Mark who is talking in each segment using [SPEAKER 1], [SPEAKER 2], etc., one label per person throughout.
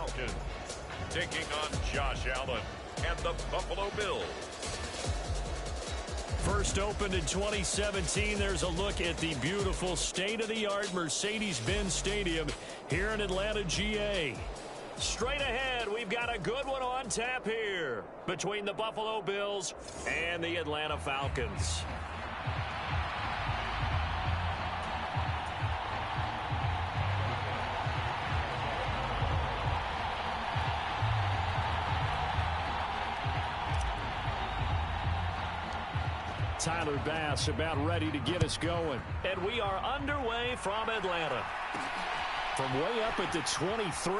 [SPEAKER 1] Falcons taking on Josh Allen and the Buffalo Bills.
[SPEAKER 2] First opened in 2017, there's a look at the beautiful state-of-the-art Mercedes-Benz Stadium here in Atlanta, GA. Straight ahead, we've got a good one on tap here between the Buffalo Bills and the Atlanta Falcons. Tyler Bass about ready to get us going. And we are underway from Atlanta. From way up at the 23.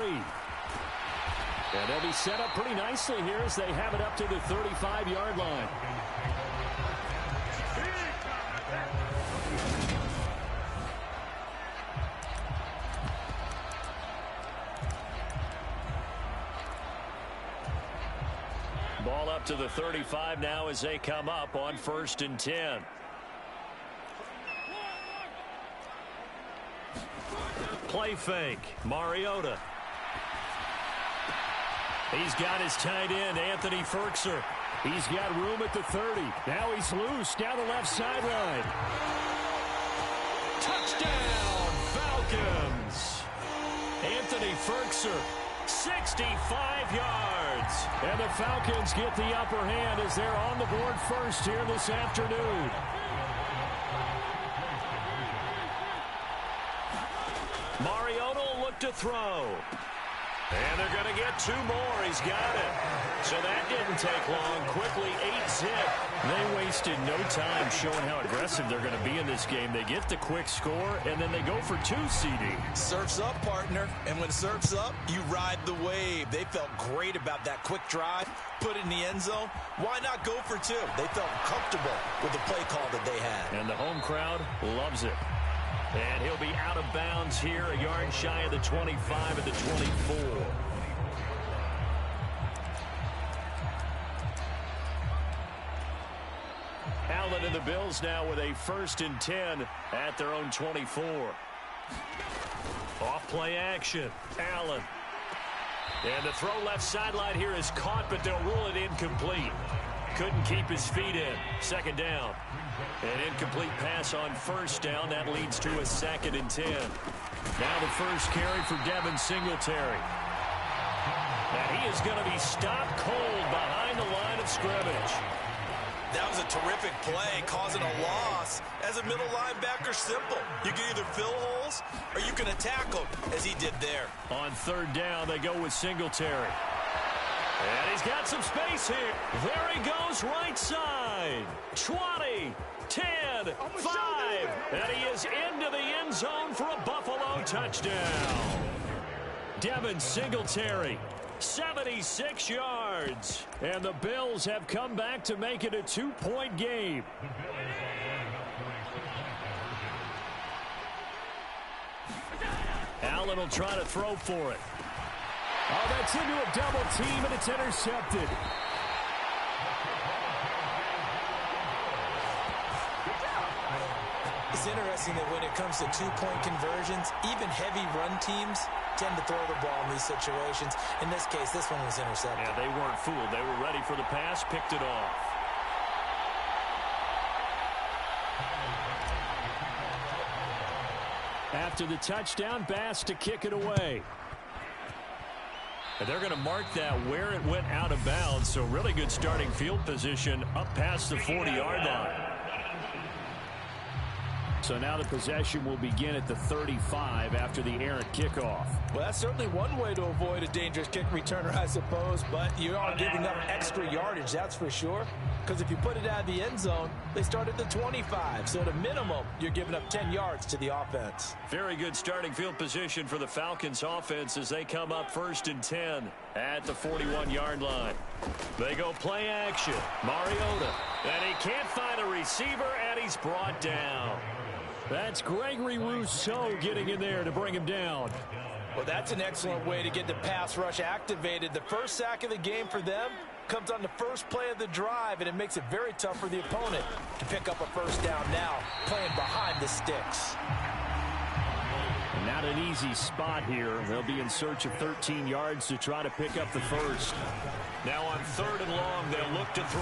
[SPEAKER 2] And they'll be set up pretty nicely here as they have it up to the 35-yard line. Ball up to the 35 now as they come up on 1st and 10. Play fake. Mariota. He's got his tight end, Anthony Ferkser. He's got room at the 30. Now he's loose down the left sideline. Touchdown, Falcons. Anthony Ferkser, 65 yards. And the Falcons get the upper hand as they're on the board first here this afternoon. Mariota will look to throw. And they're going to get 2 more. He's got it. So that didn't take long. Quickly, 8-zip. They wasted no time showing how aggressive they're going to be in this game. They get the quick score, and then they go for 2, CD.
[SPEAKER 3] Surf's up, partner. And when surf's up, you ride the wave. They felt great about that quick drive, put it in the end zone. Why not go for 2? They felt comfortable with the play call that they had.
[SPEAKER 2] And the home crowd loves it. And he'll be out of bounds here, a yard shy of the 25 at the 24. Allen and the Bills now with a 1st and 10 at their own 24. Off play action. Allen. And the throw left sideline here is caught, but they'll rule it incomplete. Couldn't keep his feet in. 2nd down. An incomplete pass on 1st down. That leads to a 2nd and 10. Now the first carry for Devin Singletary. And he is going to be stopped cold behind the line of scrimmage.
[SPEAKER 3] That was a terrific play, causing a loss. As a middle linebacker, simple. You can either fill holes or you can attack them, as he did there.
[SPEAKER 2] On 3rd down, they go with Singletary. And he's got some space here. There he goes, right side. 20, 10, 5. And he is into the end zone for a Buffalo touchdown. Devin Singletary, 76 yards. And the Bills have come back to make it a 2-point game. Allen will try to throw for it. Oh, that's into a double team, and it's intercepted.
[SPEAKER 3] It's interesting that when it comes to 2-point conversions, even heavy run teams tend to throw the ball in these situations. In this case, this one was intercepted.
[SPEAKER 2] Yeah, they weren't fooled. They were ready for the pass, picked it off. After the touchdown, Bass to kick it away. And they're going to mark that where it went out of bounds. So really good starting field position up past the 40-yard line. So now the possession will begin at the 35 after the errant kickoff.
[SPEAKER 4] Well, that's certainly one way to avoid a dangerous kick returner, I suppose. But you are giving up extra yardage, that's for sure. Because if you put it out of the end zone, they start at the 25. So at a minimum, you're giving up 10 yards to the offense.
[SPEAKER 2] Very good starting field position for the Falcons offense as they come up 1st and 10 at the 41-yard line. They go play action. Mariota. And he can't find a receiver, and he's brought down. That's Gregory Rousseau getting in there to bring him down.
[SPEAKER 4] Well, that's an excellent way to get the pass rush activated. The first sack of the game for them comes on the first play of the drive, and it makes it very tough for the opponent to pick up a 1st down now, playing behind the sticks.
[SPEAKER 2] And Not an easy spot here. They'll be in search of 13 yards to try to pick up the first. Now on 3rd and long, they'll look to throw.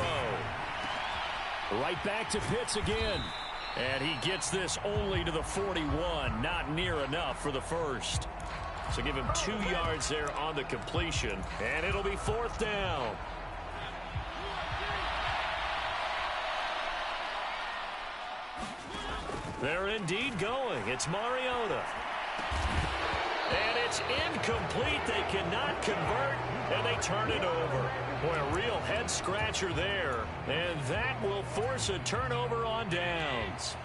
[SPEAKER 2] Right back to Pitts again. And he gets this only to the 41. Not near enough for the first. So give him 2 yards there on the completion. And it'll be 4th down. They're indeed going. It's Mariota. And it's incomplete. They cannot convert, and they turn it over. Boy, a real head-scratcher there. And that will force a turnover on downs.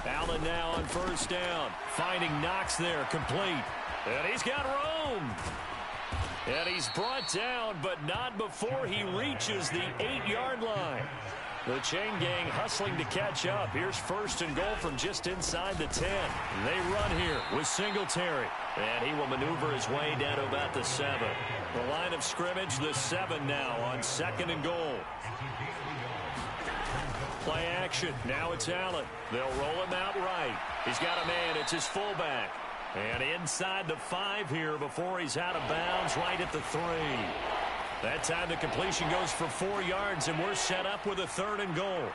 [SPEAKER 2] Allen now on 1st down. Finding Knox there, complete. And he's got room. And he's brought down, but not before he reaches the 8-yard line. The chain gang hustling to catch up. Here's 1st and goal from just inside the 10. They run here with Singletary. And he will maneuver his way down to about the 7. The line of scrimmage, the 7 now on 2nd and goal. Play action. Now it's Allen. They'll roll him out right. He's got a man. It's his fullback. And inside the 5 here before he's out of bounds right at the 3. That time the completion goes for 4 yards, and we're set up with a 3rd and goal.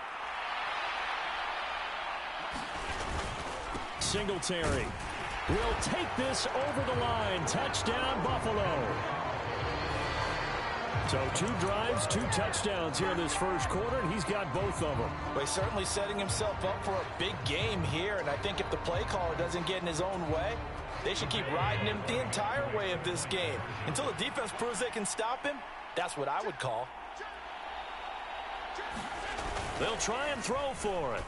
[SPEAKER 2] Singletary will take this over the line. Touchdown, Buffalo. So 2 drives, 2 touchdowns here in this first quarter, and he's got both of them.
[SPEAKER 4] Well, he's certainly setting himself up for a big game here, and I think if the play caller doesn't get in his own way, they should keep riding him the entire way of this game. Until the defense proves they can stop him, that's what I would call.
[SPEAKER 2] They'll try and throw for it.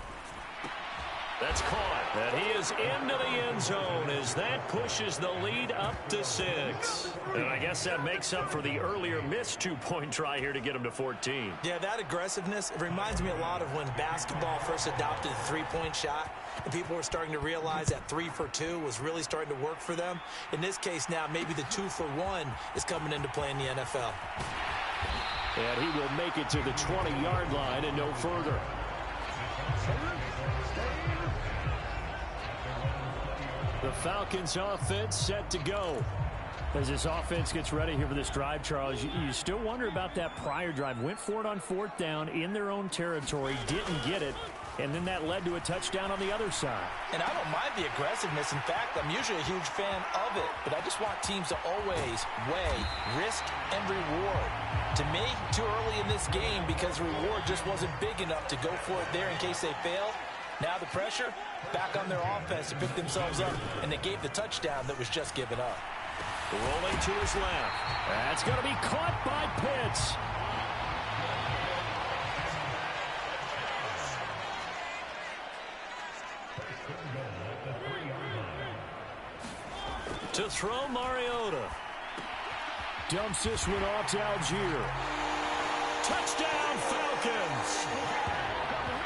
[SPEAKER 2] That's caught. And he is into the end zone as that pushes the lead up to 6. And I guess that makes up for the earlier missed 2-point try here to get him to 14.
[SPEAKER 4] Yeah, that aggressiveness, it reminds me a lot of when basketball first adopted the 3-point shot. And people were starting to realize that 3 for 2 was really starting to work for them. In this case now, maybe the 2 for 1 is coming into play in the NFL.
[SPEAKER 2] And he will make it to the 20-yard line and no further. The Falcons offense set to go. As this offense gets ready here for this drive, Charles, you still wonder about that prior drive. Went for it on 4th down in their own territory, didn't get it, and then that led to a touchdown on the other side. And I don't mind the aggressiveness. In fact, I'm usually a huge fan of it, but I just want teams to always weigh risk and reward. To me, too early in this game because the reward just wasn't big enough to go for it there in case they failed. Now the pressure back on their offense to pick themselves up, and they gave the touchdown that was just given up. Rolling to his left. That's going to be caught by Pitts. To throw Mariota. Dumps this one off to Algier. Touchdown Falcons.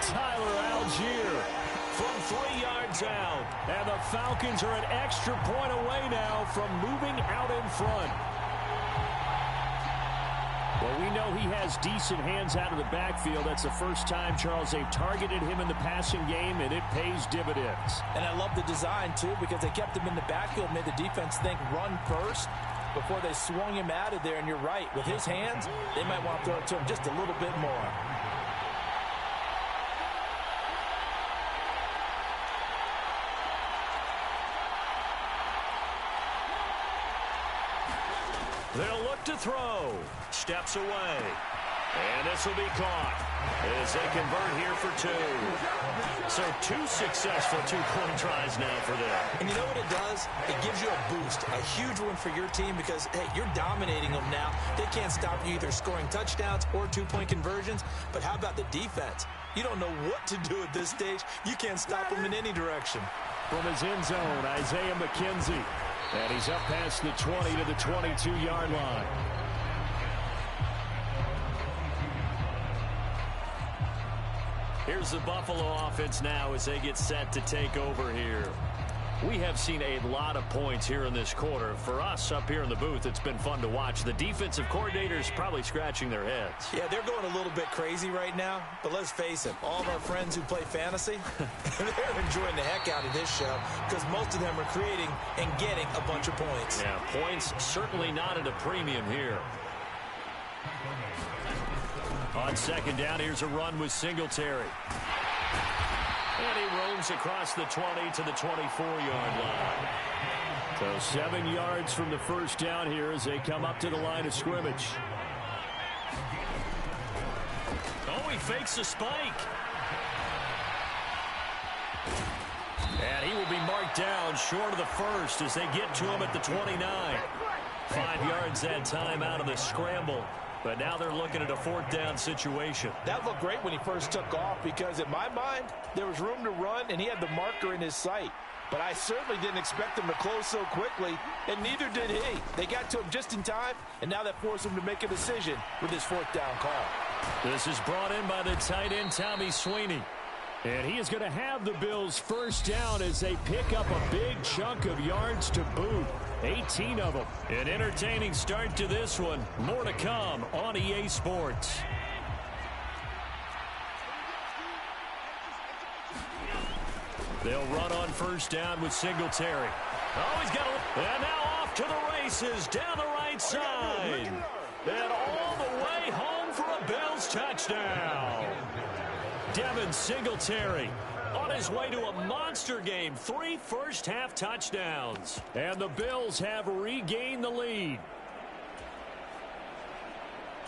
[SPEAKER 2] Tyler Algier from 3 yards out. And the Falcons are an extra point away now from moving out in front. Well, we know he has decent hands out of the backfield. That's the first time, Charles, they've targeted him in the passing game, and it pays dividends.
[SPEAKER 4] And I love the design, too, because they kept him in the backfield, made the defense think run first before they swung him out of there. And you're right, with his hands, they might want to throw it to him just a little bit more.
[SPEAKER 2] They'll look to throw. Steps away. And this will be caught as they convert here for 2. So 2 successful 2-point tries now for them.
[SPEAKER 4] And you know what it does? It gives you a boost, a huge one for your team because, hey, you're dominating them now. They can't stop you either scoring touchdowns or 2-point conversions. But how about the defense? You don't know what to do at this stage. You can't stop them in any direction.
[SPEAKER 2] From his end zone, Isaiah McKenzie. And he's up past the 20 to the 22-yard line. Here's the Buffalo offense now as they get set to take over here. We have seen a lot of points here in this quarter. For us up here in the booth, it's been fun to watch. The defensive coordinators probably scratching their heads.
[SPEAKER 3] Yeah, they're going a little bit crazy right now, but let's face it, all of our friends who play fantasy, they're enjoying the heck out of this show because most of them are creating and getting a bunch of points.
[SPEAKER 2] Yeah, points certainly not at a premium here. On second down, here's a run with Singletary. And he roams across the 20 to the 24-yard line. So 7 yards from the first down here as they come up to the line of scrimmage. Oh, he fakes a spike. And he will be marked down short of the first as they get to him at the 29. 5 yards that time out of the scramble. But now they're looking at a fourth down situation.
[SPEAKER 4] That looked great when he first took off because in my mind, there was room to run and he had the marker in his sight. But I certainly didn't expect him to close so quickly, and neither did he. They got to him just in time, and now that forced him to make a decision with his fourth down call.
[SPEAKER 2] This is brought in by the tight end, Tommy Sweeney. And he is going to have the Bills first down as they pick up a big chunk of yards to boot. 18 of them. An entertaining start to this one. More to come on EA Sports. They'll run on first down with Singletary. Oh, he's got a... And now off to the races down the right side. And all the way home for a Bills touchdown. Devin Singletary on his way to a monster game. 3 first-half touchdowns. And the Bills have regained the lead.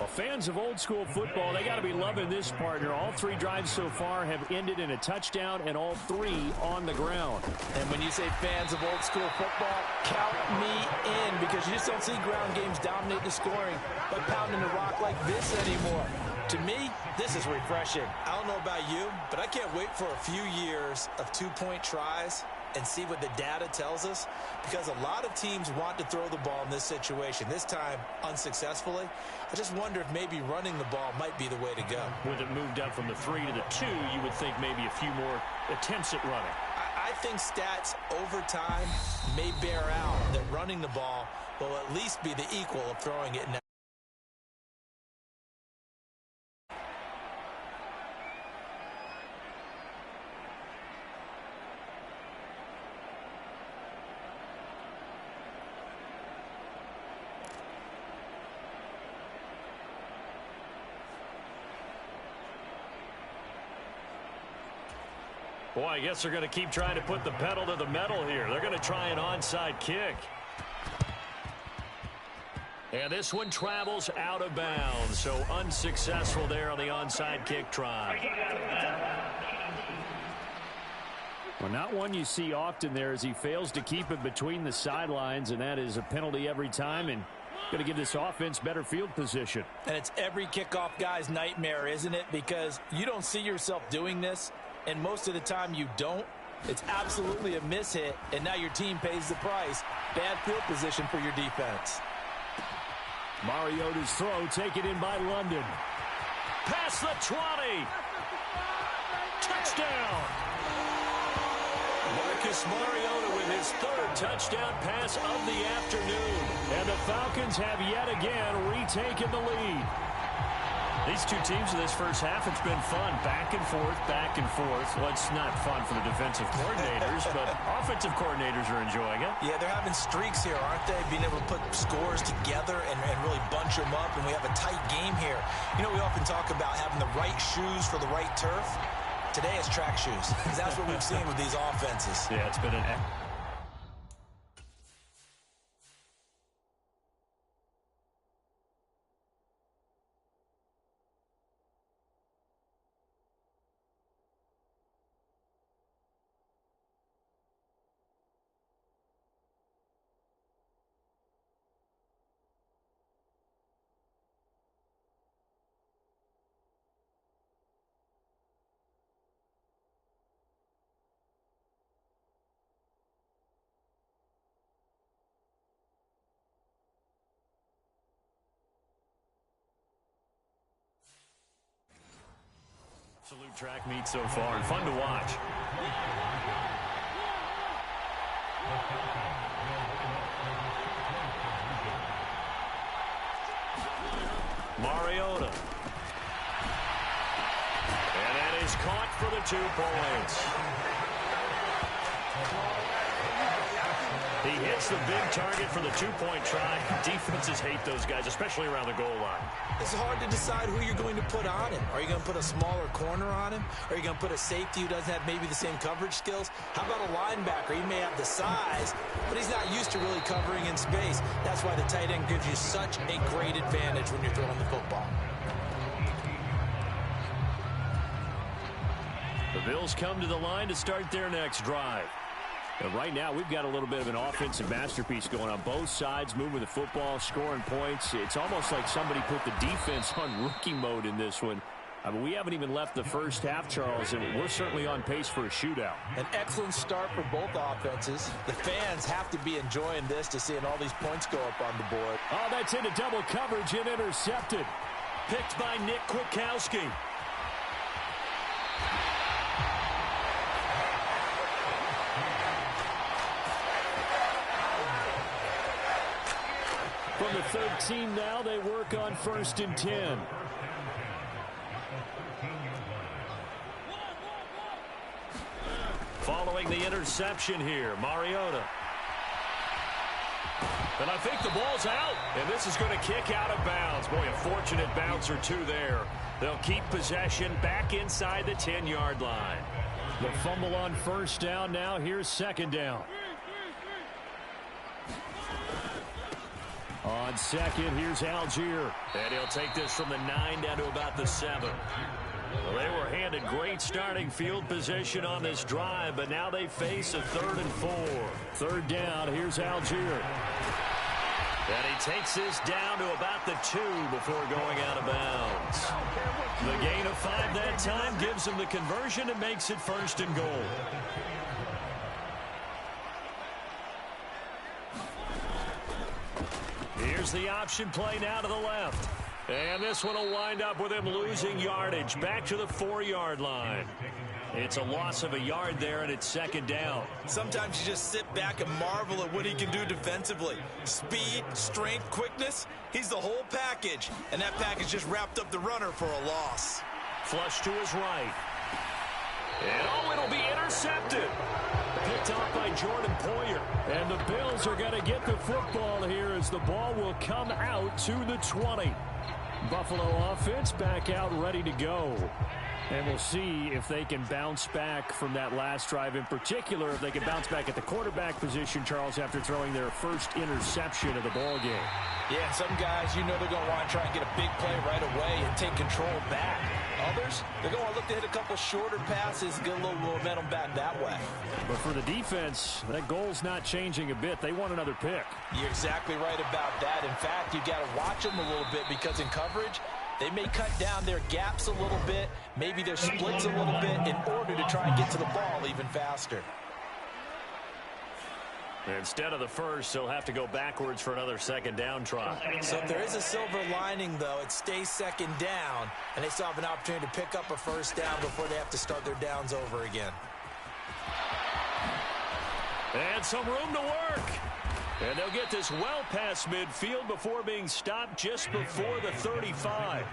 [SPEAKER 2] Well, fans of old-school football, they got to be loving this partner. All 3 drives so far have ended in a touchdown, and all 3 on the ground.
[SPEAKER 4] And when you say fans of old-school football, count me in, because you just don't see ground games dominate the scoring by pounding the rock like this anymore. To me, this is refreshing.
[SPEAKER 3] I don't know about you, but I can't wait for a few years of 2-point tries and see what the data tells us, because a lot of teams want to throw the ball in this situation, this time unsuccessfully. I just wonder if maybe running the ball might be the way to go.
[SPEAKER 2] With it moved up from the 3 to the 2, you would think maybe a few more attempts at running.
[SPEAKER 3] I think stats over time may bear out that running the ball will at least be the equal of throwing it now.
[SPEAKER 2] Boy, I guess they're going to keep trying to put the pedal to the metal here. They're going to try an onside kick. And this one travels out of bounds, so unsuccessful there on the onside kick try. Well, not one you see often there as he fails to keep it between the sidelines, and that is a penalty every time, and going to give this offense better field position.
[SPEAKER 4] And it's every kickoff guy's nightmare, isn't it? Because you don't see yourself doing this, and most of the time you don't. It's absolutely a mishit, and now your team pays the price. Bad field position for your defense.
[SPEAKER 2] Mariota's throw taken in by London. Past the 20. Touchdown. Marcus Mariota with his 3rd touchdown pass of the afternoon. And the Falcons have yet again retaken the lead. These two teams in this first half, it's been fun. Back and forth, back and forth. Well, it's not fun for the defensive coordinators, but offensive coordinators are enjoying it.
[SPEAKER 3] Yeah, they're having streaks here, aren't they? Being able to put scores together and really bunch them up, and we have a tight game here. You know, we often talk about having the right shoes for the right turf. Today it's track shoes, because that's what we've seen with these offenses.
[SPEAKER 2] Yeah, it's been an... Absolute track meet so far, and fun to watch. Mariota. And that is caught for the 2 points. He hits the big target for the 2-point try. Defenses hate those guys, especially around the goal line.
[SPEAKER 4] It's hard to decide who you're going to put on him. Are you going to put a smaller corner on him? Are you going to put a safety who doesn't have maybe the same coverage skills? How about a linebacker? He may have the size, but he's not used to really covering in space. That's why the tight end gives you such a great advantage when you're throwing the football.
[SPEAKER 2] The Bills come to the line to start their next drive. And right now, we've got a little bit of an offensive masterpiece going on both sides, moving the football, scoring points. It's almost like somebody put the defense on rookie mode in this one. I mean, we haven't even left the first half, Charles, and we're certainly on pace for a shootout.
[SPEAKER 4] An excellent start for both offenses. The fans have to be enjoying this to seeing all these points go up on the board.
[SPEAKER 2] Oh, that's into double coverage and intercepted. Picked by Nick Kwiatkowski. From the 13 now, they work on 1st and 10. Following the interception here, Mariota. And I think the ball's out, and this is going to kick out of bounds. Boy, a fortunate bounce or two there. They'll keep possession back inside the 10-yard line. The fumble on 1st down now. Here's 2nd down. On 2nd, here's Algier. And he'll take this from the 9 down to about the 7. Well, they were handed great starting field position on this drive, but now they face a 3rd and 4. 3rd down, here's Algier. And he takes this down to about the 2 before going out of bounds. The gain of 5 that time gives him the conversion and makes it 1st and goal. Here's the option play now to the left. And this one will wind up with him losing yardage back to the 4-yard line. It's a loss of a yard there, and it's 2nd down.
[SPEAKER 3] Sometimes you just sit back and marvel at what he can do defensively. Speed, strength, quickness, he's the whole package. And that package just wrapped up the runner for a loss.
[SPEAKER 2] Flush to his right. And oh, it'll be intercepted. Picked off by Jordan Poyer. And the Bills are going to get the football here as the ball will come out to the 20. Buffalo offense back out ready to go. And we'll see if they can bounce back from that last drive, in particular, if they can bounce back at the quarterback position, Charles, after throwing their first interception of the ball game.
[SPEAKER 4] Yeah, and some guys, you know they're going to want to try and get a big play right away and take control back. Others, they're going to look to hit a couple shorter passes, get a little momentum back that way.
[SPEAKER 2] But for the defense, that goal's not changing a bit. They want another pick.
[SPEAKER 4] You're exactly right about that. In fact, you got to watch them a little bit because in coverage, they may cut down their gaps a little bit, maybe their splits a little bit in order to try and get to the ball even faster.
[SPEAKER 2] Instead of the first, they'll have to go backwards for another 2nd down try.
[SPEAKER 4] So if there is a silver lining, though, it stays 2nd down, and they still have an opportunity to pick up a 1st down before they have to start their downs over again.
[SPEAKER 2] And some room to work. And they'll get this well past midfield before being stopped just before the 35.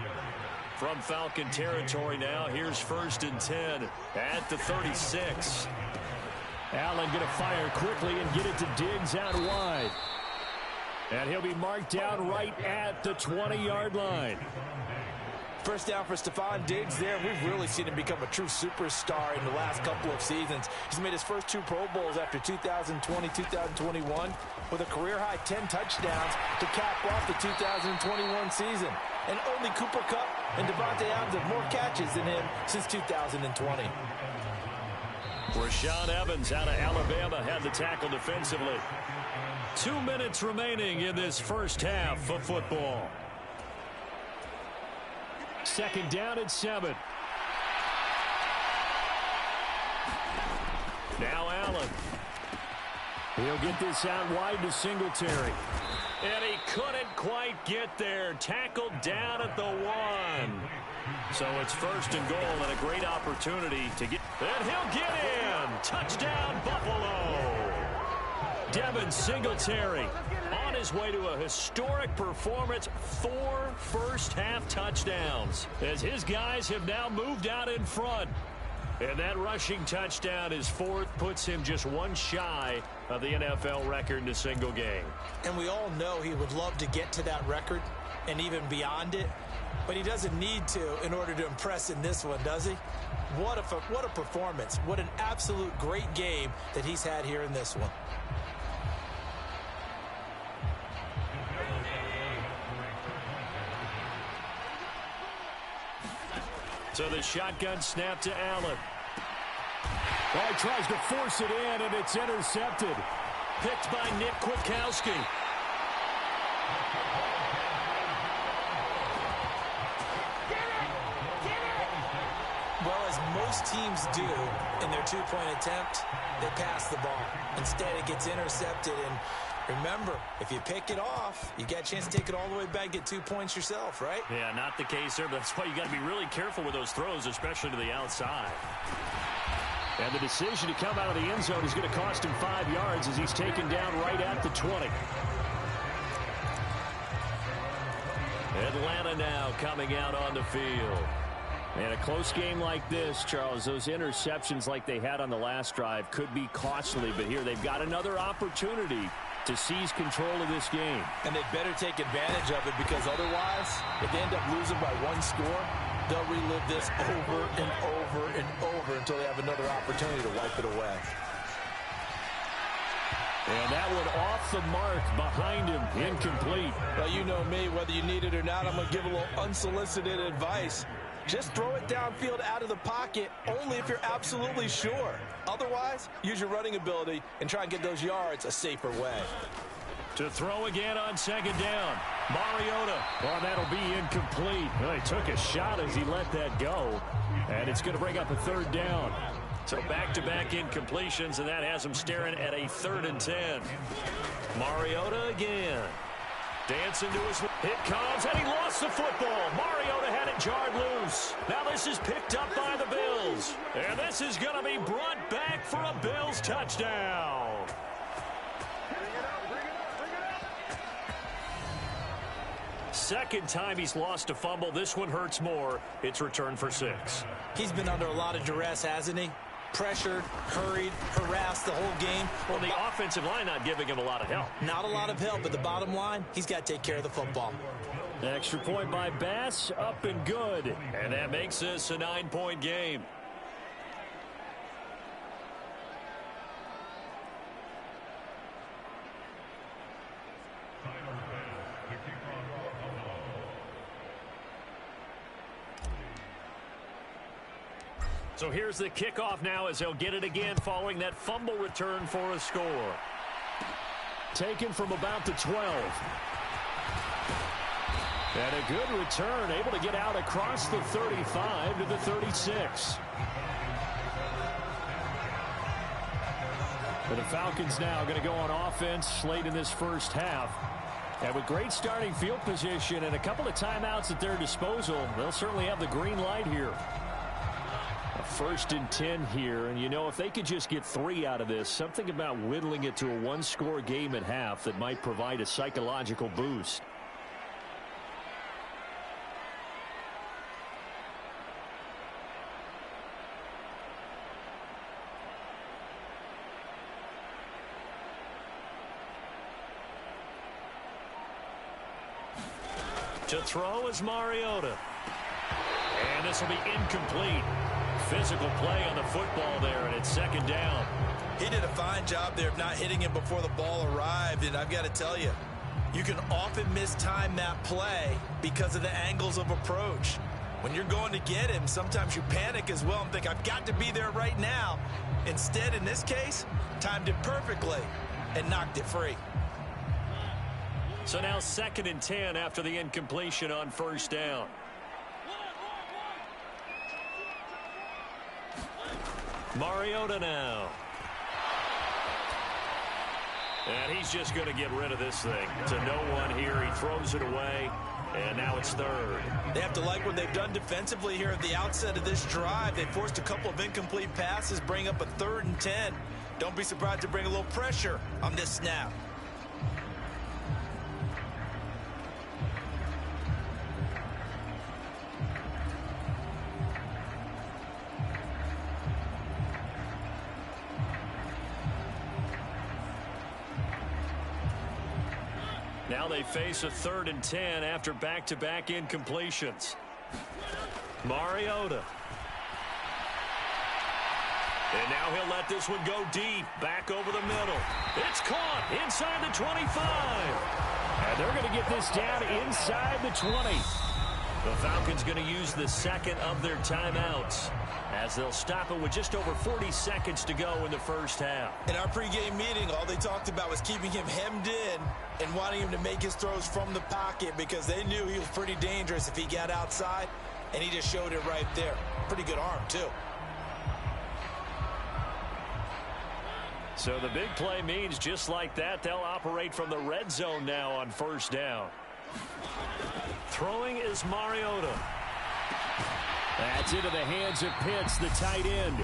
[SPEAKER 2] From Falcon territory now, here's 1st and 10 at the 36. Allen going to fire quickly and get it to Diggs out wide. And he'll be marked down right at the 20-yard line.
[SPEAKER 4] 1st down for Stephon Diggs there. We've really seen him become a true superstar in the last couple of seasons. He's made his first 2 Pro Bowls after 2020, 2021 with a career-high 10 touchdowns to cap off the 2021 season. And only Cooper Kupp and Devontae Adams have more catches than him since 2020.
[SPEAKER 2] Rashaan Evans out of Alabama had the tackle defensively. 2 minutes remaining in this first half of football. 2nd down and 7. Now Allen. He'll get this out wide to Singletary. And he couldn't quite get there. Tackled down at the 1. So it's 1st and goal and a great opportunity to get. And he'll get in. Touchdown, Buffalo. Devin Singletary on his way to a historic performance, 4 first-half touchdowns, as his guys have now moved out in front. And that rushing touchdown, his 4th, puts him just one shy of the NFL record in a single game.
[SPEAKER 4] And we all know he would love to get to that record and even beyond it, but he doesn't need to in order to impress in this one, does he? What a performance. What an absolute great game that he's had here in this one.
[SPEAKER 2] So the shotgun snap to Allen. Oh, he tries to force it in, and it's intercepted. Picked by Nick Kwiatkowski.
[SPEAKER 4] Well, as most teams do in their two-point attempt, they pass the ball. Instead, it gets intercepted. And remember, if you pick it off, you get a chance to take it all the way back, get 2 points yourself, right?
[SPEAKER 2] Yeah, not the case there, but that's why you got to be really careful with those throws, especially to the outside. And the decision to come out of the end zone is going to cost him 5 yards as he's taken down right at the 20. Atlanta now coming out on the field. And a close game like this, Charles, those interceptions like they had on the last drive could be costly. But here they've got another opportunity to seize control of this game.
[SPEAKER 4] And they better take advantage of it, because otherwise, if they end up losing by 1 score, they'll relive this over and over and over until they have another opportunity to wipe it away.
[SPEAKER 2] And that one off the mark behind him, incomplete.
[SPEAKER 4] Well, you know me, whether you need it or not, I'm going to give a little unsolicited advice. Just throw it downfield out of the pocket, only if you're absolutely sure. Otherwise, use your running ability and try and get those yards a safer way.
[SPEAKER 2] To throw again on 2nd down. Mariota. Oh, that'll be incomplete. Well, he took a shot as he let that go. And it's going to bring up a 3rd down. So back-to-back incompletions, and that has him staring at a 3rd and 10. Mariota again. Dancing to his... Hit comes, and he lost the football. Mariota had it jarred loose. Now this is picked up by the Bills. And this is going to be brought back for a Bills touchdown. Second time he's lost a fumble. This one hurts more. It's returned for 6.
[SPEAKER 4] He's been under a lot of duress, hasn't he? Pressured, hurried, harassed the whole game.
[SPEAKER 2] Well, the offensive line not giving him a lot of help.
[SPEAKER 4] Not a lot of help, but the bottom line, he's got to take care of the football.
[SPEAKER 2] Extra point by Bass, up and good. And that makes this a 9-point game. So here's the kickoff now as they'll get it again following that fumble return for a score. Taken from about the 12. And a good return, able to get out across the 35 to the 36. And the Falcons now going to go on offense late in this first half. And with great starting field position and a couple of timeouts at their disposal, they'll certainly have the green light here. 1st and 10 here, and you know, if they could just get 3 out of this, something about whittling it to a 1-score game at half that might provide a psychological boost. To throw is Mariota. And this will be incomplete. Physical play on the football there, and it's 2nd down.
[SPEAKER 3] He did a fine job there of not hitting him before the ball arrived, and I've got to tell you, you can often mistime that play because of the angles of approach. When you're going to get him, sometimes you panic as well and think, I've got to be there right now. Instead, in this case, timed it perfectly and knocked it free.
[SPEAKER 2] So now 2nd and 10 after the incompletion on 1st down. Mariota now. And he's just going to get rid of this thing. To no one here. He throws it away. And now it's 3rd.
[SPEAKER 3] They have to like what they've done defensively here at the outset of this drive. They forced a couple of incomplete passes, bring up a 3rd and 10. Don't be surprised to bring a little pressure on this snap.
[SPEAKER 2] Now they face a 3rd and 10 after back-to-back incompletions. Mariota. And now he'll let this one go deep, back over the middle. It's caught inside the 25. And they're going to get this down inside the 20. The Falcons going to use the second of their timeouts as they'll stop it with just over 40 seconds to go in the first half.
[SPEAKER 3] In our pregame meeting, all they talked about was keeping him hemmed in and wanting him to make his throws from the pocket because they knew he was pretty dangerous if he got outside, and he just showed it right there. Pretty good arm, too.
[SPEAKER 2] So the big play means just like that, they'll operate from the red zone now on first down. Throwing is Mariota. That's into the hands of Pitts, the tight end.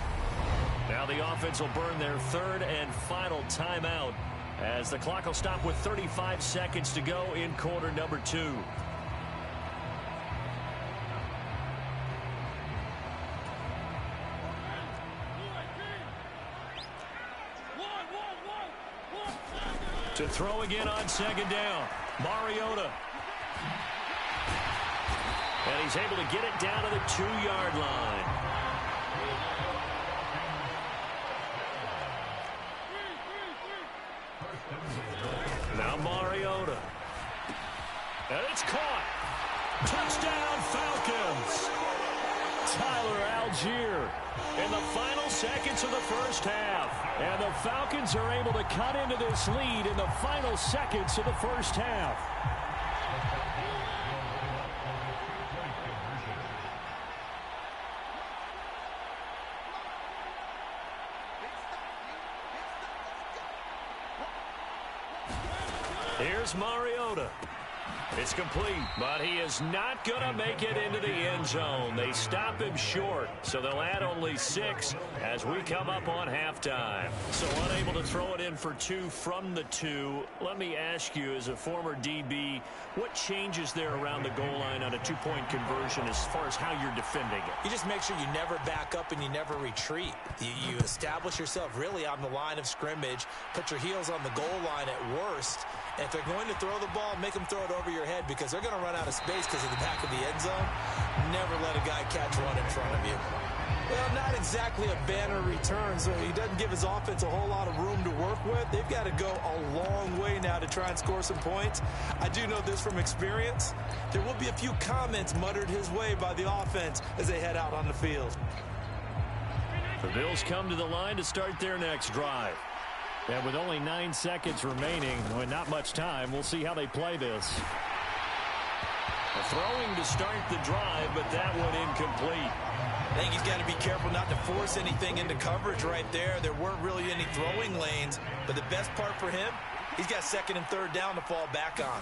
[SPEAKER 2] Now the offense will burn their 3rd and final timeout as the clock will stop with 35 seconds to go in quarter number 2. To throw again on 2nd down, Mariota. And he's able to get it down to the 2-yard line. Now Mariota. And it's caught. Touchdown Falcons. Tyler Algier in the final seconds of the first half. And the Falcons are able to cut into this lead in the final seconds of the first half. Here's Mariota. It's complete, but he is not going to make it into the end zone. They stop him short, so they'll add only 6 as we come up on halftime. So unable to throw it in for 2 from the 2. Let me ask you, as a former DB, what changes there around the goal line on a 2-point conversion as far as how you're defending it?
[SPEAKER 4] You just make sure you never back up and you never retreat. You establish yourself really on the line of scrimmage, put your heels on the goal line at worst. And if they're going to throw the ball, make them throw it over your head because they're going to run out of space because of the back of the end zone. Never let a guy catch one in front of you. Well, not exactly a banner return, so he doesn't give his offense a whole lot of room to work with. They've got to go a long way now to try and score some points. I do know this from experience. There will be a few comments muttered his way by the offense as they head out on the field.
[SPEAKER 2] The Bills come to the line to start their next drive. And with only 9 seconds remaining, with not much time, we'll see how they play this. Throwing to start the drive, but that one incomplete.
[SPEAKER 3] I think he's got to be careful not to force anything into coverage right there. There weren't really any throwing lanes, but the best part for him, he's got 2nd and 3rd down to fall back on.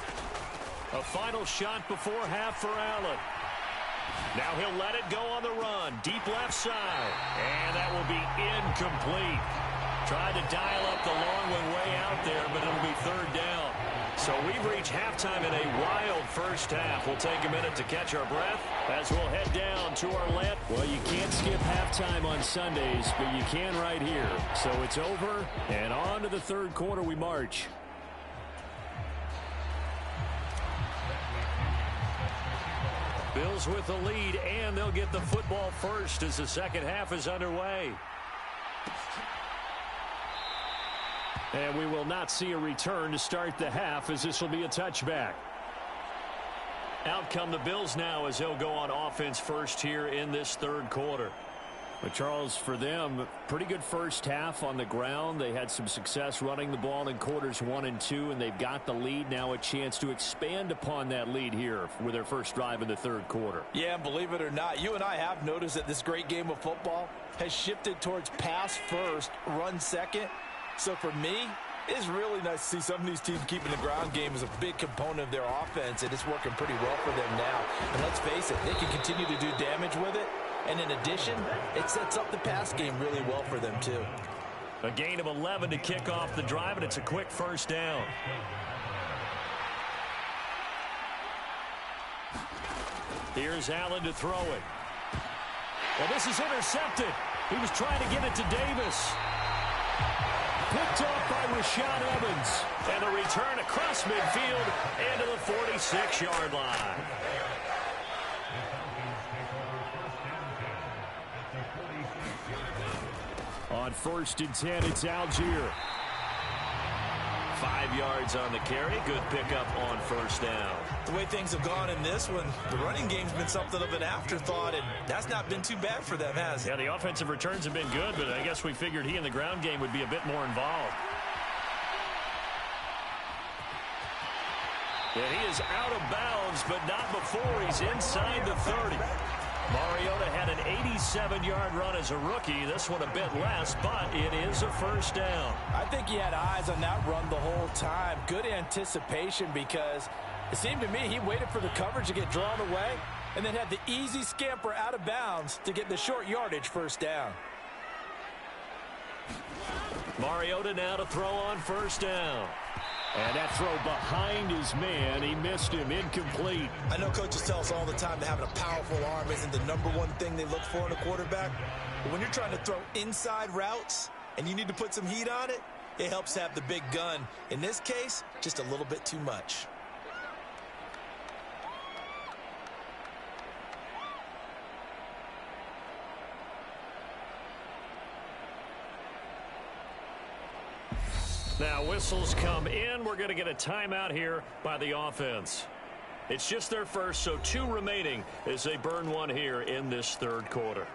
[SPEAKER 2] A final shot before half for Allen. Now he'll let it go on the run, deep left side, and that will be incomplete. Tried to dial up the long one way out there, but it'll be 3rd down. So we've reached halftime in a wild first half. We'll take a minute to catch our breath as we'll head down to our land. Well, you can't skip halftime on Sundays, but you can right here. So it's over, and on to the 3rd quarter we march. Bills with the lead, and they'll get the football first as the second half is underway. And we will not see a return to start the half as this will be a touchback. Out come the Bills now as they'll go on offense first here in this 3rd quarter. But Charles, for them, pretty good first half on the ground. They had some success running the ball in quarters 1 and 2, and they've got the lead. Now a chance to expand upon that lead here with their first drive in the 3rd quarter.
[SPEAKER 4] Yeah, believe it or not, you and I have noticed that this great game of football has shifted towards pass first, run second. So for me, it's really nice to see some of these teams keeping the ground game as a big component of their offense, and it's working pretty well for them now. And let's face it, they can continue to do damage with it. And in addition, it sets up the pass game really well for them, too.
[SPEAKER 2] A gain of 11 to kick off the drive, and it's a quick first down. Here's Allen to throw it. Well, this is intercepted. He was trying to get it to Davis. Picked off by Rashad Evans. And the return across midfield into the 46-yard line. On 1st and 10, it's Algier. 5 yards on the carry. Good pickup on first down.
[SPEAKER 3] The way things have gone in this one, the running game's been something of an afterthought, and that's not been too bad for them, has it?
[SPEAKER 2] Yeah, the offensive returns have been good, but I guess we figured he in the ground game would be a bit more involved. Yeah, he is out of bounds, but not before he's inside the 30. Mariota had an 87-yard run as a rookie. This one a bit less, but it is a first down.
[SPEAKER 4] I think he had eyes on that run the whole time. Good anticipation, because it seemed to me he waited for the coverage to get drawn away and then had the easy scamper out of bounds to get the short yardage first down.
[SPEAKER 2] Mariota now to throw on first down. And that throw behind his man, he missed him, incomplete.
[SPEAKER 3] I know coaches tell us all the time that having a powerful arm isn't the #1 thing they look for in a quarterback. But when you're trying to throw inside routes and you need to put some heat on it, it helps have the big gun. In this case, just a little bit too much.
[SPEAKER 2] Now whistles come in. We're going to get a timeout here by the offense. It's just their first, so 2 remaining as they burn one here in this third quarter.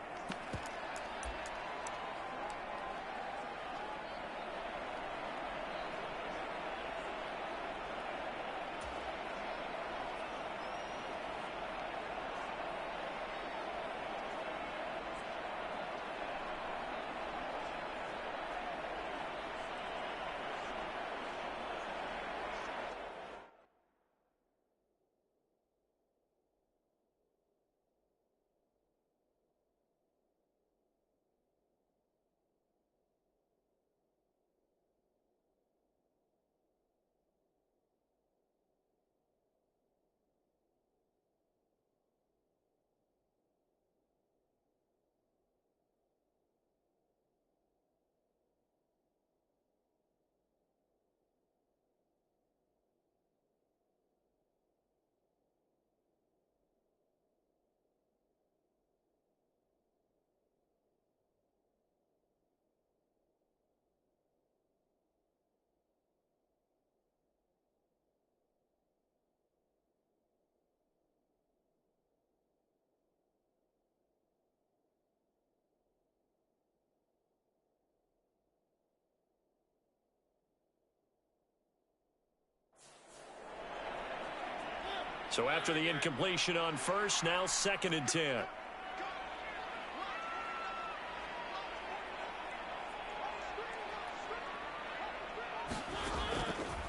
[SPEAKER 2] So after the incompletion on first, now 2nd and 10.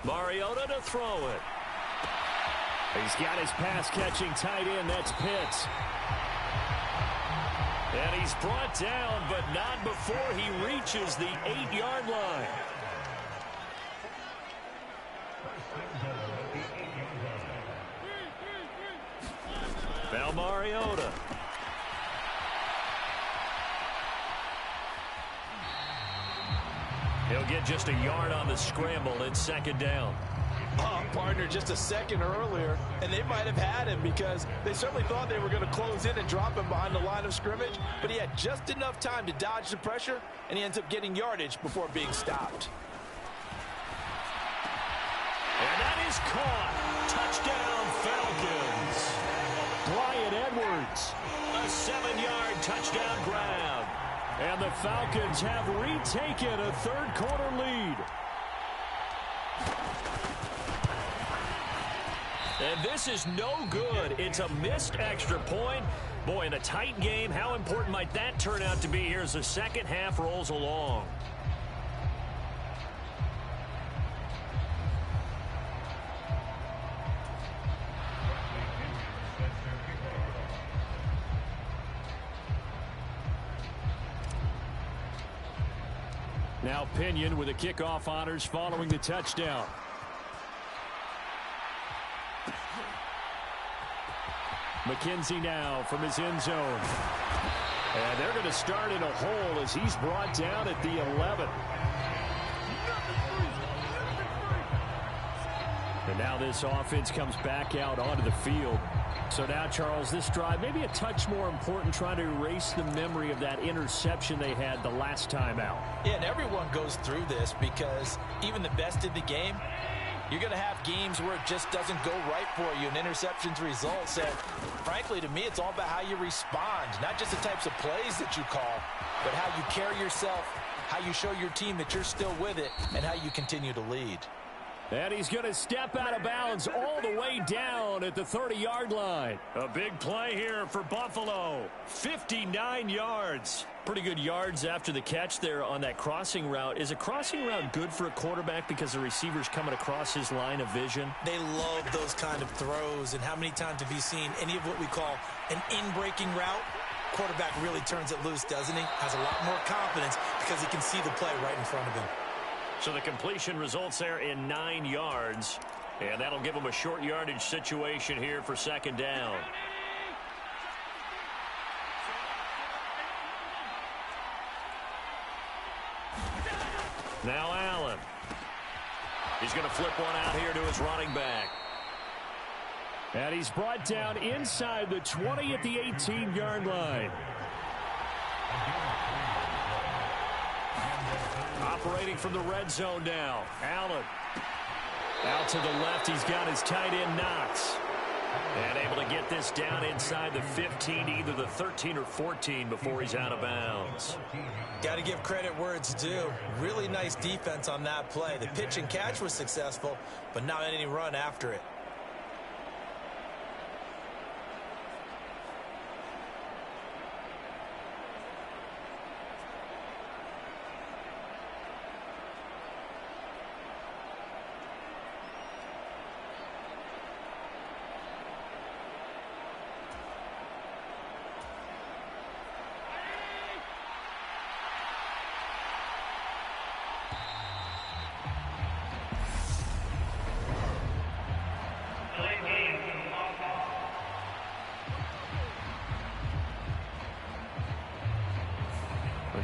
[SPEAKER 2] Mariota to throw it. He's got his pass-catching tight end. That's Pitts. And he's brought down, but not before he reaches the 8-yard line. Now Mariota. He'll get just a yard on the scramble. It's 2nd down.
[SPEAKER 4] Oh, partner, just a second earlier, and they might have had him because they certainly thought they were going to close in and drop him behind the line of scrimmage, but he had just enough time to dodge the pressure, and he ends up getting yardage before being stopped.
[SPEAKER 2] And that is caught. Touchdown, Falcons. Bryan Edwards. A 7-yard touchdown grab. And the Falcons have retaken a third-quarter lead. And this is no good. It's a missed extra point. Boy, in a tight game, how important might that turn out to be here as the second half rolls along? Now Pinion with the kickoff honors following the touchdown. McKenzie now from his end zone. And they're going to start in a hole as he's brought down at the 11. And now this offense comes back out onto the field. So now, Charles, this drive maybe a touch more important, trying to erase the memory of that interception they had the last time out.
[SPEAKER 4] Yeah, and everyone goes through this because even the best in the game, you're going to have games where it just doesn't go right for you, and interceptions results. And frankly, to me, it's all about how you respond, not just the types of plays that you call, but how you carry yourself, how you show your team that you're still with it, and how you continue to lead.
[SPEAKER 2] And he's going to step out of bounds all the way down at the 30-yard line. A big play here for Buffalo. 59 yards. Pretty good yards after the catch there on that crossing route. Is a crossing route good for a quarterback because the receiver's coming across his line of vision?
[SPEAKER 3] They love those kind of throws. And how many times have you seen any of what we call an in-breaking route? Quarterback really turns it loose, doesn't he? Has a lot more confidence because he can see the play right in front of him.
[SPEAKER 2] So the completion results there in 9 yards. And that'll give them a short yardage situation here for second down. Now Allen. He's going to flip one out here to his running back. And he's brought down inside the 20 at the 18-yard line. Operating from the red zone now. Allen. Out to the left, he's got his tight end Knox. And able to get this down inside the 15, either the 13 or 14 before he's out of bounds.
[SPEAKER 3] Got to give credit where it's due. Really nice defense on that play. The pitch and catch was successful, but not any run after it.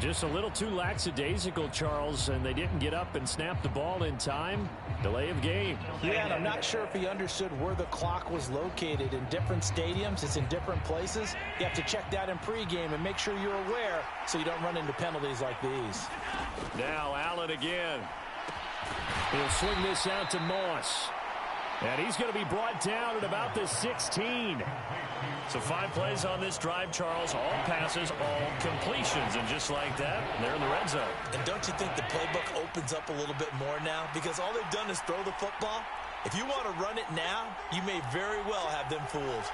[SPEAKER 2] Just a little too lackadaisical, Charles, and they didn't get up and snap the ball in time. Delay of game.
[SPEAKER 4] Yeah, and I'm not sure if he understood where the clock was located. In different stadiums, it's in different places. You have to check that in pregame and make sure you're aware so you don't run into penalties like these.
[SPEAKER 2] Now Allen again. He'll swing this out to Moss. And he's going to be brought down at about the 16. So 5 plays on this drive, Charles. All passes, all completions. And just like that, they're in the red zone.
[SPEAKER 3] And don't you think the playbook opens up a little bit more now? Because all they've done is throw the football. If you want to run it now, you may very well have them fooled.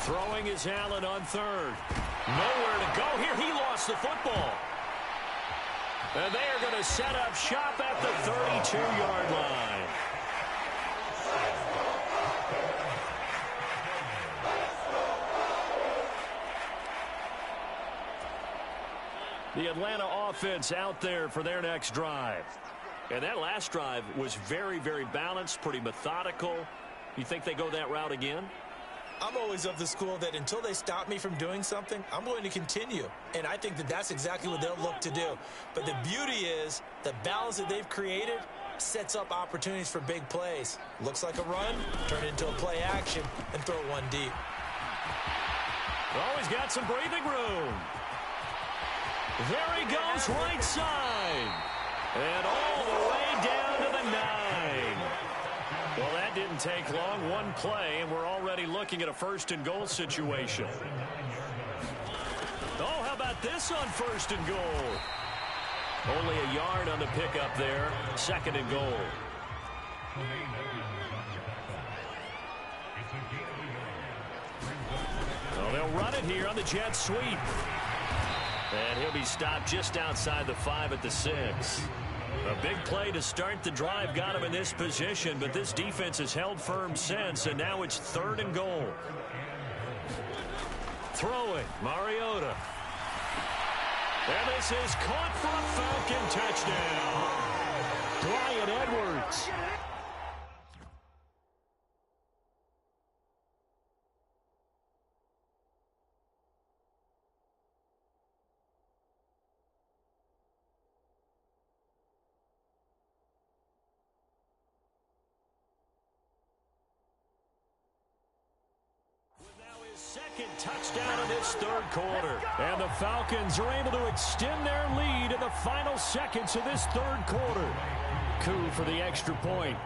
[SPEAKER 2] Throwing is Allen on third. Nowhere to go here. He lost the football. And they are going to set up shop at the 32-yard line. The Atlanta offense out there for their next drive. And that last drive was very, very balanced, pretty methodical. You think they go that route again?
[SPEAKER 3] I'm always of the school that until they stop me from doing something, I'm going to continue. And I think that that's exactly what they'll look to do. But the beauty is the balance that they've created sets up opportunities for big plays. Looks like a run, turn it into a play action, and throw one deep.
[SPEAKER 2] Oh, he's got some breathing room. There he goes right side. And all the way down to the 9. Well, that didn't take long. One play, and we're already looking at a first and goal situation. Oh, how about this on first and goal? Only a yard on the pickup there. Second and goal. Well, they'll run it here on the jet sweep. And he'll be stopped just outside the 5 at the 6. A big play to start the drive got him in this position, but this defense has held firm since, and now it's third and goal. Throwing, Mariota. And this is caught for a Falcon touchdown. Bryan Edwards. Second touchdown of this third quarter. And the Falcons are able to extend their lead in the final seconds of this third quarter. Coup for the extra point.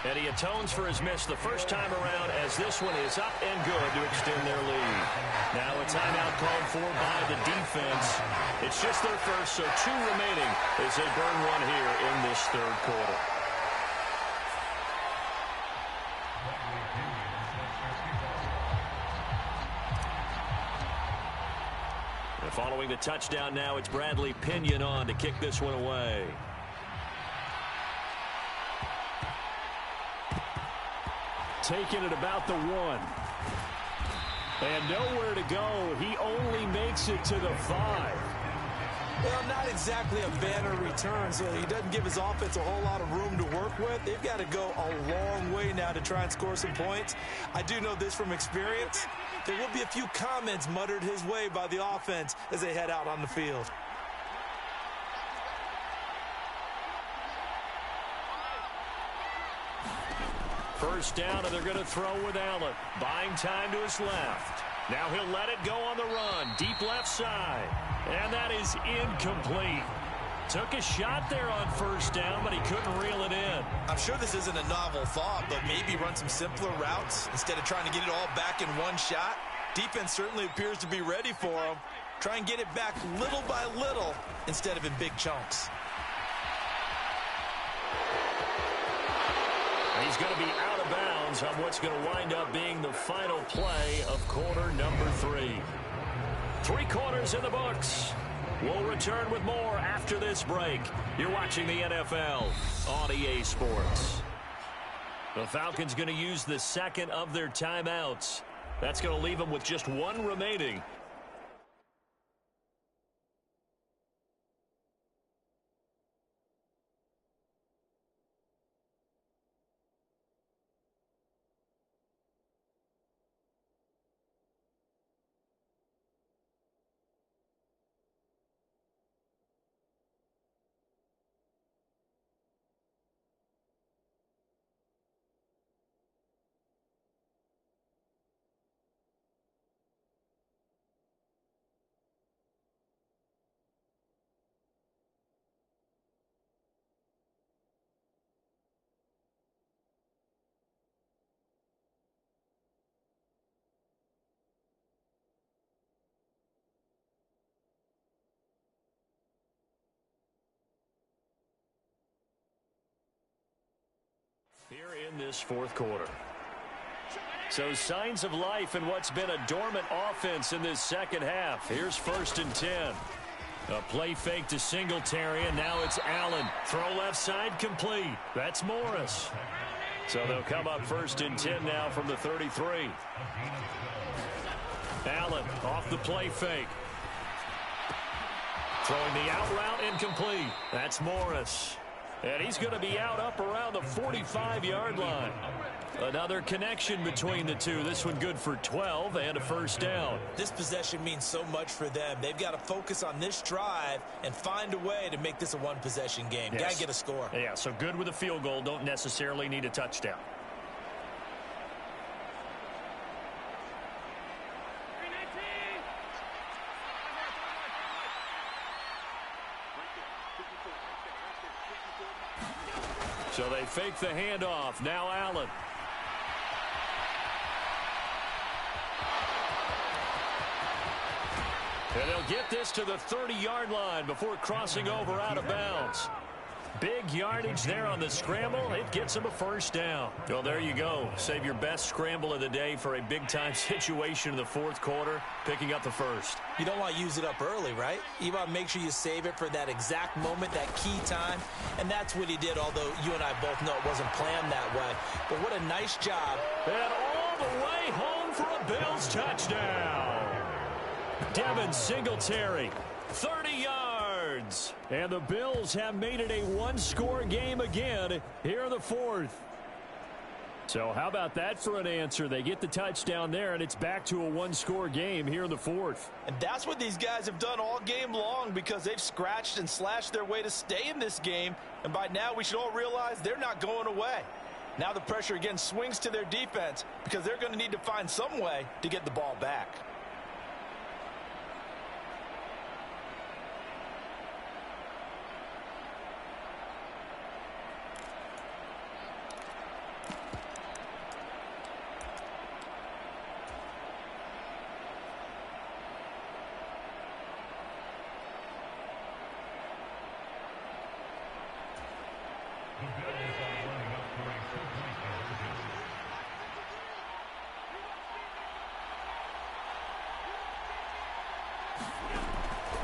[SPEAKER 2] And he atones for his miss the first time around as this one is up and good to extend their lead. Now a timeout called for by the defense. It's just their first, so 2 remaining as they burn one here in this third quarter. And following the touchdown now, it's Bradley Pinion on to kick this one away. Taking it about the 1. And nowhere to go. He only makes it to the 5.
[SPEAKER 4] Well, not exactly a banner return, so he doesn't give his offense a whole lot of room to work with. They've got to go a long way now to try and score some points. I do know this from experience. There will be a few comments muttered his way by the offense as they head out on the field.
[SPEAKER 2] First down, and they're going to throw with Allen. Buying time to his left. Now he'll let it go on the run. Deep left side. And that is incomplete. Took a shot there on first down, but he couldn't reel it in.
[SPEAKER 3] I'm sure this isn't a novel thought, but maybe run some simpler routes instead of trying to get it all back in one shot. Defense certainly appears to be ready for him. Try and get it back little by little instead of in big chunks.
[SPEAKER 2] He's going to be out of bounds on what's going to wind up being the final play of quarter number 3. 3 quarters in the books. We'll return with more after this break. You're watching the NFL on EA Sports. The Falcons going to use the second of their timeouts. That's going to leave them with just 1 remaining. Here in this fourth quarter. So signs of life in what's been a dormant offense in this second half. Here's 1st and 10. A play fake to Singletary, and now it's Allen. Throw left side complete. That's Morris. So they'll come up 1st and 10 now from the 33. Allen off the play fake. Throwing the out route incomplete. That's Morris. And he's going to be out up around the 45-yard line. Another connection between the two. This one good for 12 and a first down.
[SPEAKER 4] This possession means so much for them. They've got to focus on this drive and find a way to make this a one-possession game.
[SPEAKER 2] Yes.
[SPEAKER 4] Got to get a score.
[SPEAKER 2] Yeah, so good with a field goal. Don't necessarily need a touchdown. So they fake the handoff. Now Allen. And they'll get this to the 30-yard line before crossing over out of bounds. Big yardage there on the scramble. It gets him a first down. Well, there you go. Save your best scramble of the day for a big-time situation in the fourth quarter, picking up the first.
[SPEAKER 4] You don't want to use it up early, right? You want to make sure you save it for that exact moment, that key time. And that's what he did, although you and I both know it wasn't planned that way. But what a nice job.
[SPEAKER 2] And all the way home for a Bills touchdown. Devin Singletary, 30 yards. And the Bills have made it a one-score game again here in the fourth. So how about that for an answer? They get the touchdown there, and it's back to a one-score game here in the fourth.
[SPEAKER 4] And that's what these guys have done all game long, because they've scratched and slashed their way to stay in this game. And by now we should all realize they're not going away. Now the pressure again swings to their defense, because they're going to need to find some way to get the ball back.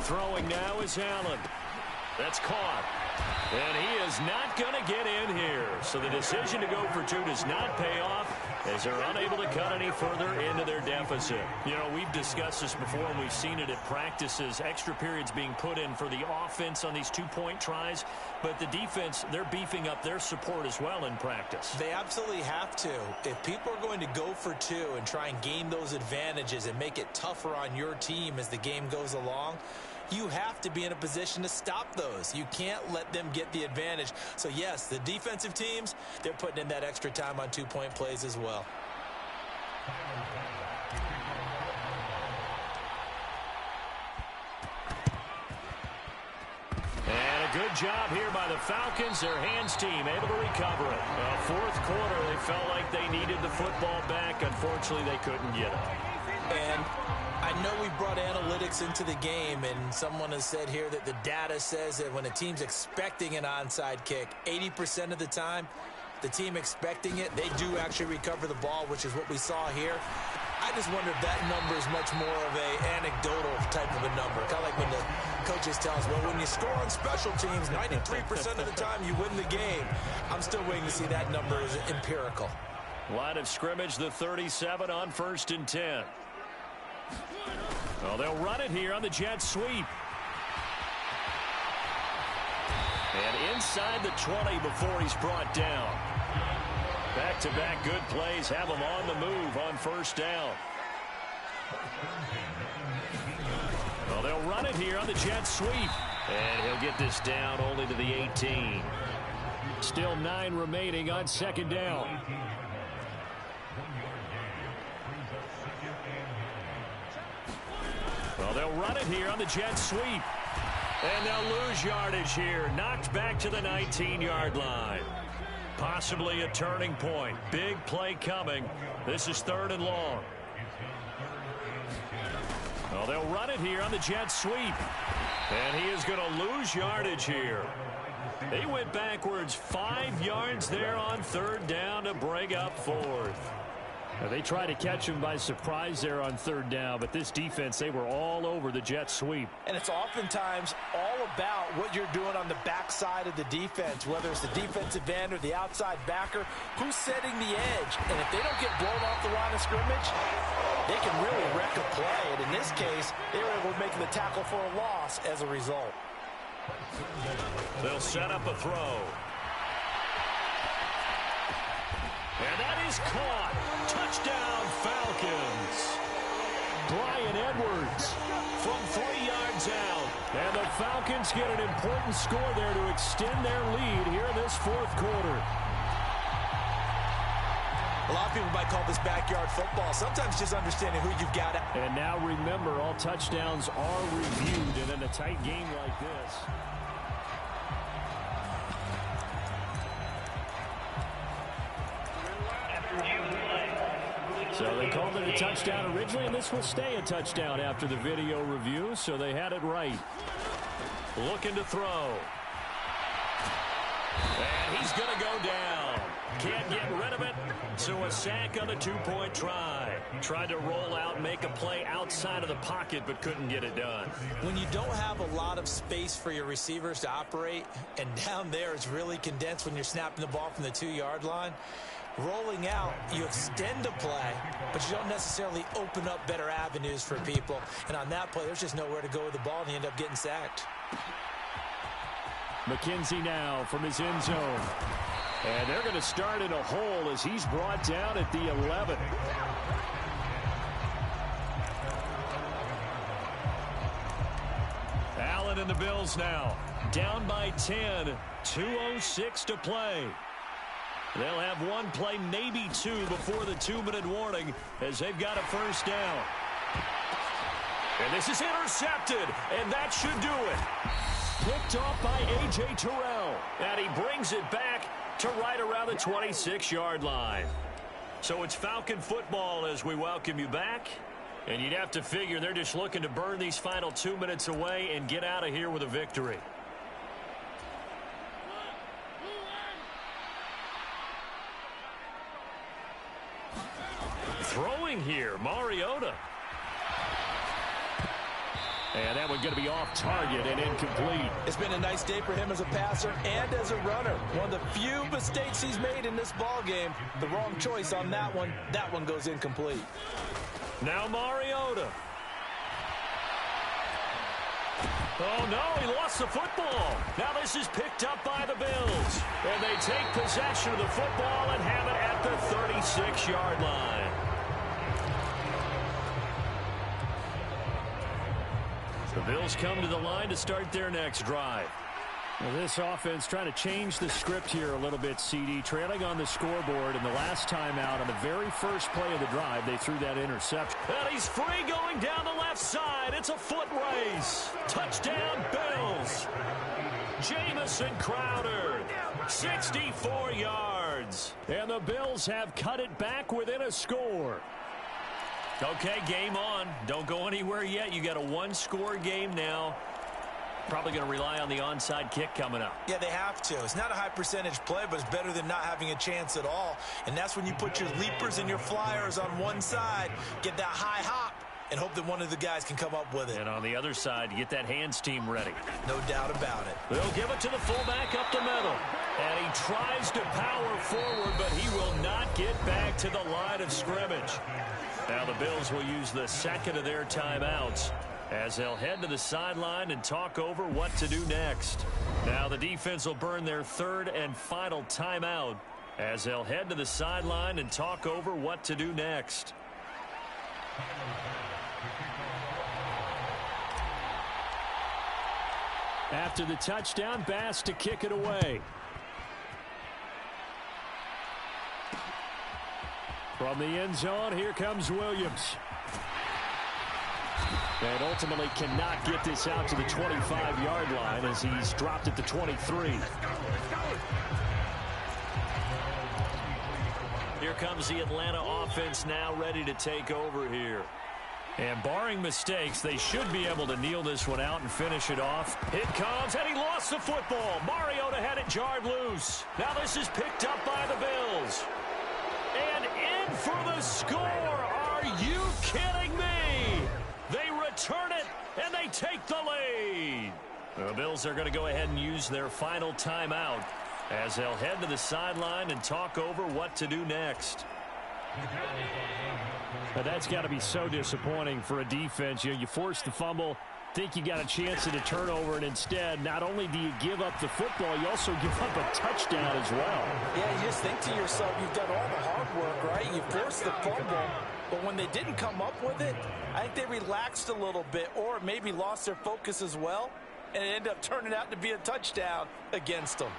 [SPEAKER 2] Throwing now is Allen. That's caught. And he is not going to get in here. So the decision to go for two does not pay off, as they're unable to cut any further into their deficit. You know, we've discussed this before, and we've seen it at practices. Extra periods being put in for the offense on these two-point tries. But the defense, they're beefing up their support as well in practice.
[SPEAKER 4] They absolutely have to. If people are going to go for two and try and gain those advantages and make it tougher on your team as the game goes along, you have to be in a position to stop those. You can't let them get the advantage. So, yes, the defensive teams, they're putting in that extra time on two-point plays as well.
[SPEAKER 2] And a good job here by the Falcons. Their hands team able to recover it. Fourth quarter, they felt like they needed the football back. Unfortunately, they couldn't get it.
[SPEAKER 4] And I know we brought analytics into the game, and someone has said here that the data says that when a team's expecting an onside kick, 80% of the time, the team expecting it, they do actually recover the ball, which is what we saw here. I just wonder if that number is much more of a anecdotal type of a number. Kind of like when the coaches tell us, well, when you score on special teams, 93% of the time you win the game. I'm still waiting to see that number is empirical.
[SPEAKER 2] Line of scrimmage, the 37 on 1st and 10. Well, they'll run it here on the jet sweep. And inside the 20 before he's brought down. Back-to-back good plays have him on the move on 1st down. Well, they'll run it here on the jet sweep. And he'll get this down only to the 18. Still 9 remaining on 2nd down. Well, they'll run it here on the jet sweep. And they'll lose yardage here. Knocked back to the 19-yard line. Possibly a turning point. Big play coming. This is 3rd and long. Well, they'll run it here on the jet sweep. And he is going to lose yardage here. He went backwards 5 yards there on 3rd down to bring up 4th. Now, they tried to catch him by surprise there on 3rd down, but this defense, they were all over the jet sweep.
[SPEAKER 4] And it's oftentimes all about what you're doing on the backside of the defense, whether it's the defensive end or the outside backer, who's setting the edge. And if they don't get blown off the line of scrimmage, they can really wreck a play. And in this case, they were able to make the tackle for a loss as a result.
[SPEAKER 2] They'll set up a throw. And that is caught. Touchdown, Falcons. Brian Edwards from 3 yards out. And the Falcons get an important score there to extend their lead here this 4th quarter.
[SPEAKER 4] A lot of people might call this backyard football. Sometimes just understanding who you've got.
[SPEAKER 2] And now remember, all touchdowns are reviewed. And in a tight game like this, so they called it a touchdown originally, and this will stay a touchdown after the video review, so they had it right. Looking to throw. he's going to go down. Can't get rid of it, so a sack on a two-point try. Tried to roll out and make a play outside of the pocket, but couldn't get it done.
[SPEAKER 4] When you don't have a lot of space for your receivers to operate, and down there is really condensed when you're snapping the ball from the 2-yard line, rolling out, you extend a play, but you don't necessarily open up better avenues for people. And on that play, there's just nowhere to go with the ball, and you end up getting sacked.
[SPEAKER 2] McKenzie now from his end zone. And they're going to start in a hole as he's brought down at the 11. Allen and the Bills now down by 10. 2:06 to play. They'll have one play, maybe two, before the 2-minute warning as they've got a first down. And this is intercepted, and that should do it. Picked off by A.J. Terrell. And he brings it back to right around the 26-yard line. So it's Falcon football as we welcome you back. And you'd have to figure they're just looking to burn these final 2 minutes away and get out of here with a victory. Throwing here, Mariota. And that one's going to be off target and incomplete.
[SPEAKER 4] It's been a nice day for him as a passer and as a runner. One of the few mistakes he's made in this ball game. The wrong choice on that one. That one goes incomplete.
[SPEAKER 2] Now Mariota. Oh, no, he lost the football. Now this is picked up by the Bills. And they take possession of the football and have it at the 36-yard line. The Bills come to the line to start their next drive. Well, this offense trying to change the script here a little bit, CD. Trailing on the scoreboard, and the last time out on the very first play of the drive, they threw that interception. And he's free going down the left side. It's a foot race. Touchdown, Bills. Jamison Crowder, 64 yards. And the Bills have cut it back within a score. Okay, game on. Don't go anywhere yet. You got a one-score game now. Probably going to rely on the onside kick coming up.
[SPEAKER 4] Yeah, they have to. It's not a high percentage play, but it's better than not having a chance at all. And that's when you put your leapers and your flyers on one side, get that high hop, and hope that one of the guys can come up with it.
[SPEAKER 2] And on the other side, get that hands team ready.
[SPEAKER 4] No doubt about it.
[SPEAKER 2] They'll give it to the fullback up the middle. And he tries to power forward, but he will not get back to the line of scrimmage. Now the Bills will use the second of their timeouts as they'll head to the sideline and talk over what to do next. Now the defense will burn their third and final timeout as they'll head to the sideline and talk over what to do next. After the touchdown, Bass to kick it away. From the end zone, here comes Williams. And ultimately cannot get this out to the 25-yard line as he's dropped at the 23. Here comes the Atlanta offense now ready to take over here. And barring mistakes, they should be able to kneel this one out and finish it off. It comes, and he lost the football. Mariota had it jarred loose. Now this is picked up by the Bills. And in for the score. Are you kidding me? They return it, and they take the lead. The Bills are going to go ahead and use their final timeout as they'll head to the sideline and talk over what to do next. But that's got to be so disappointing for a defense. You force the fumble, think you got a chance at a turnover, and instead, not only do you give up the football, you also give up a touchdown as well.
[SPEAKER 4] Yeah, you just think to yourself, you've done all the hard work, right? You forced the fumble, but when they didn't come up with it, I think they relaxed a little bit or maybe lost their focus as well, and it ended up turning out to be a touchdown against them.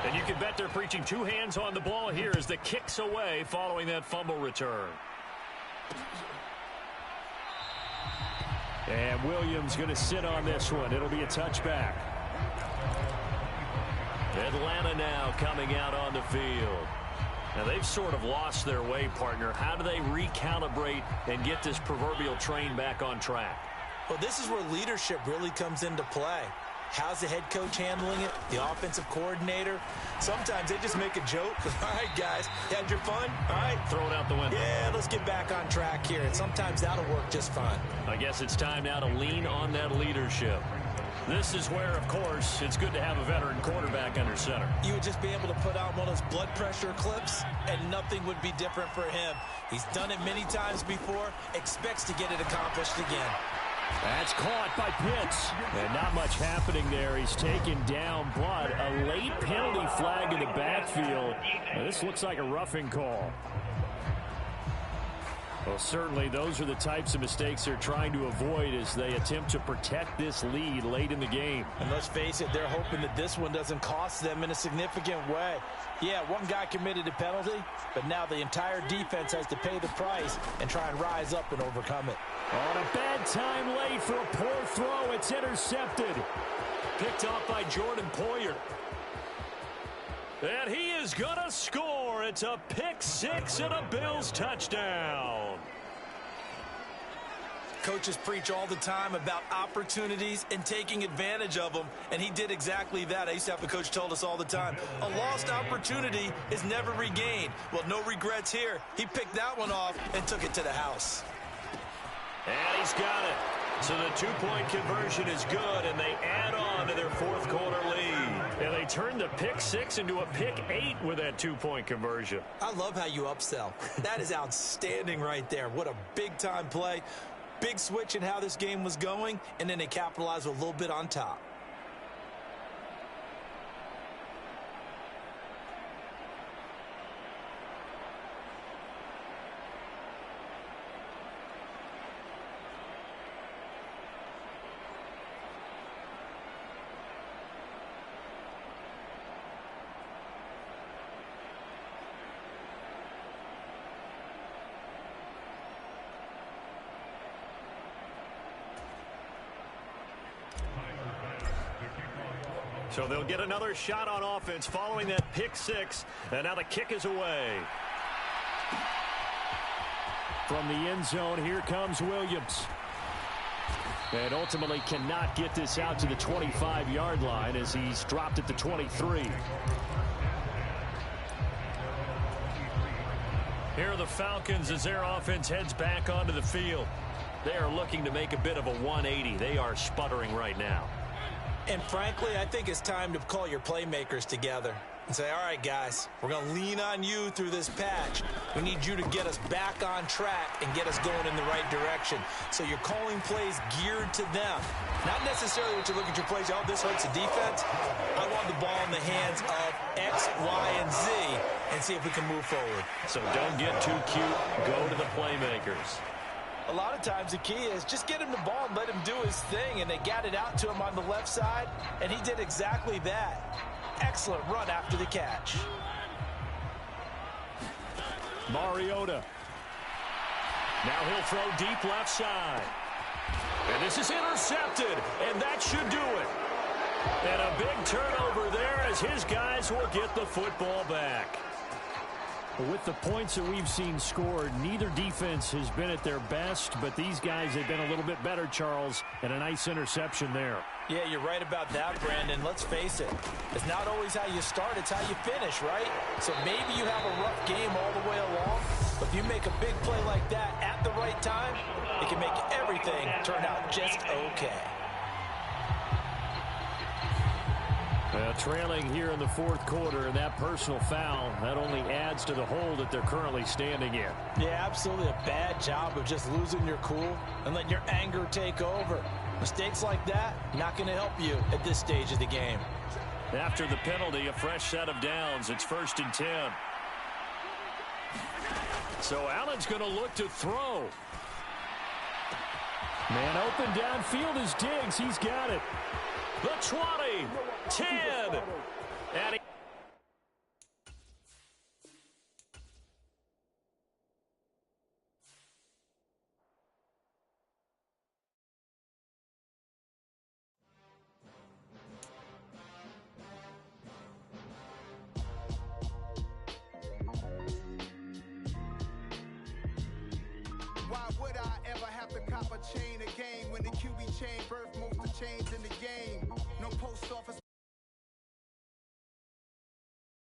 [SPEAKER 2] And you can bet they're preaching two hands on the ball here as the kick's away following that fumble return. And Williams going to sit on this one. It'll be a touchback. Atlanta now coming out on the field. Now they've sort of lost their way, partner. How do they recalibrate and get this proverbial train back on track?
[SPEAKER 4] Well, this is where leadership really comes into play. How's the head coach handling it? The offensive coordinator? Sometimes they just make a joke. All right, guys, you had your fun? All right.
[SPEAKER 2] Throw it out the window.
[SPEAKER 4] Yeah, let's get back on track here. And sometimes that'll work just fine.
[SPEAKER 2] I guess it's time now to lean on that leadership. This is where, of course, it's good to have a veteran quarterback under center.
[SPEAKER 4] You would just be able to put on one of those blood pressure clips, and nothing would be different for him. He's done it many times before, expects to get it accomplished again.
[SPEAKER 2] That's caught by Pitts. And not much happening there. He's taken down, but a late penalty flag in the backfield. Now, this looks like a roughing call. Well, certainly those are the types of mistakes they're trying to avoid as they attempt to protect this lead late in the game.
[SPEAKER 4] And let's face it, they're hoping that this one doesn't cost them in a significant way. Yeah, one guy committed a penalty, but now the entire defense has to pay the price and try and rise up and overcome it.
[SPEAKER 2] On a bad time late for a poor throw. It's intercepted. Picked off by Jordan Poyer. And he is going to score. It's a pick six and a Bills touchdown.
[SPEAKER 4] Coaches preach all the time about opportunities and taking advantage of them, and he did exactly that. I used to have a coach told us all the time, a lost opportunity is never regained. Well, no regrets here. He picked that one off and took it to the house.
[SPEAKER 2] And he's got it. So the two-point conversion is good, and they add on to their fourth quarter lead. And they turn the pick six into a pick 8 with that two-point conversion.
[SPEAKER 4] I love how you upsell. That is outstanding right there. What a big-time play. Big switch in how this game was going, and then they capitalized with a little bit on top.
[SPEAKER 2] So they'll get another shot on offense following that pick six. And now the kick is away. From the end zone, here comes Williams. And ultimately cannot get this out to the 25-yard line as he's dropped at the 23. Here are the Falcons as their offense heads back onto the field. They are looking to make a bit of a 180. They are sputtering right now.
[SPEAKER 4] And frankly, I think it's time to call your playmakers together and say, all right, guys, we're going to lean on you through this patch. We need you to get us back on track and get us going in the right direction. So you're calling plays geared to them. Not necessarily what you look at your plays, oh, this hurts the defense. I want the ball in the hands of X, Y, and Z and see if we can move forward.
[SPEAKER 2] So don't get too cute. Go to the playmakers.
[SPEAKER 4] A lot of times the key is just get him the ball and let him do his thing, and they got it out to him on the left side, and he did exactly that. Excellent run after the catch.
[SPEAKER 2] Mariota. Now he'll throw deep left side. And this is intercepted, and that should do it. And a big turnover there as his guys will get the football back. With the points that we've seen scored, neither defense has been at their best, but these guys have been a little bit better, Charles, and a nice interception there.
[SPEAKER 4] Yeah, you're right about that, Brandon. Let's face it. It's not always how you start, it's how you finish, right? So maybe you have a rough game all the way along, but if you make a big play like that at the right time, it can make everything turn out just okay.
[SPEAKER 2] Trailing here in the fourth quarter, and that personal foul, that only adds to the hole that they're currently standing in.
[SPEAKER 4] Yeah, absolutely a bad job of just losing your cool and letting your anger take over. Mistakes like that, not going to help you at this stage of the game.
[SPEAKER 2] After the penalty, a fresh set of downs. It's 1st and 10. So Allen's going to look to throw. Man open downfield is Diggs. He's got it. The 20, 10, and
[SPEAKER 5] why would I ever have to cop a chain a game when the QB chain birth most of change in the game? No post office.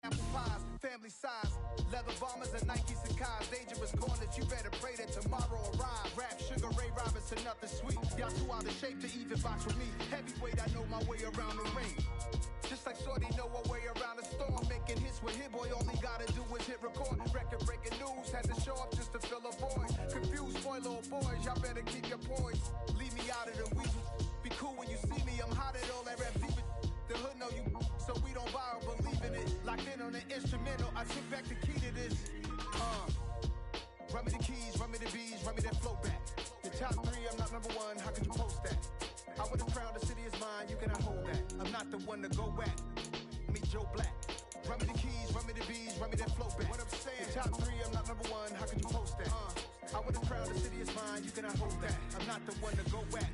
[SPEAKER 5] Apple pies, family size, leather bombers and Nikes and Kais. Dangerous corners, you better pray that tomorrow arrive. Rap, Sugar Ray Robinson, nothing sweet. Y'all too out of shape to even box with me. Heavyweight, I know my way around the ring. Just like Shorty know her way around the storm. Making hits with Hit Boy, all he gotta do is hit record. Record breaking news, had to show up just to fill a void. Confused boy, little boys, y'all better keep your poise. Leave me out of the weeds. Be cool when you see me, I'm hot at all that rap deep. The hood know you, so we don't borrow, believe in it. Locked in on the instrumental, I took back the key to this. Run me the keys, run me the bees, run me that flow back. Your top three, I'm not number one, how could you post that? I would have crowned the city is mine, you cannot hold that. I'm not the one to go back. Meet Joe Black. Run me the keys, run me the bees, run me that flow back. What I'm saying, your top three, I'm not number one, how could you post that? I would have crowned the city is mine, you cannot hold that. I'm not the one to go back.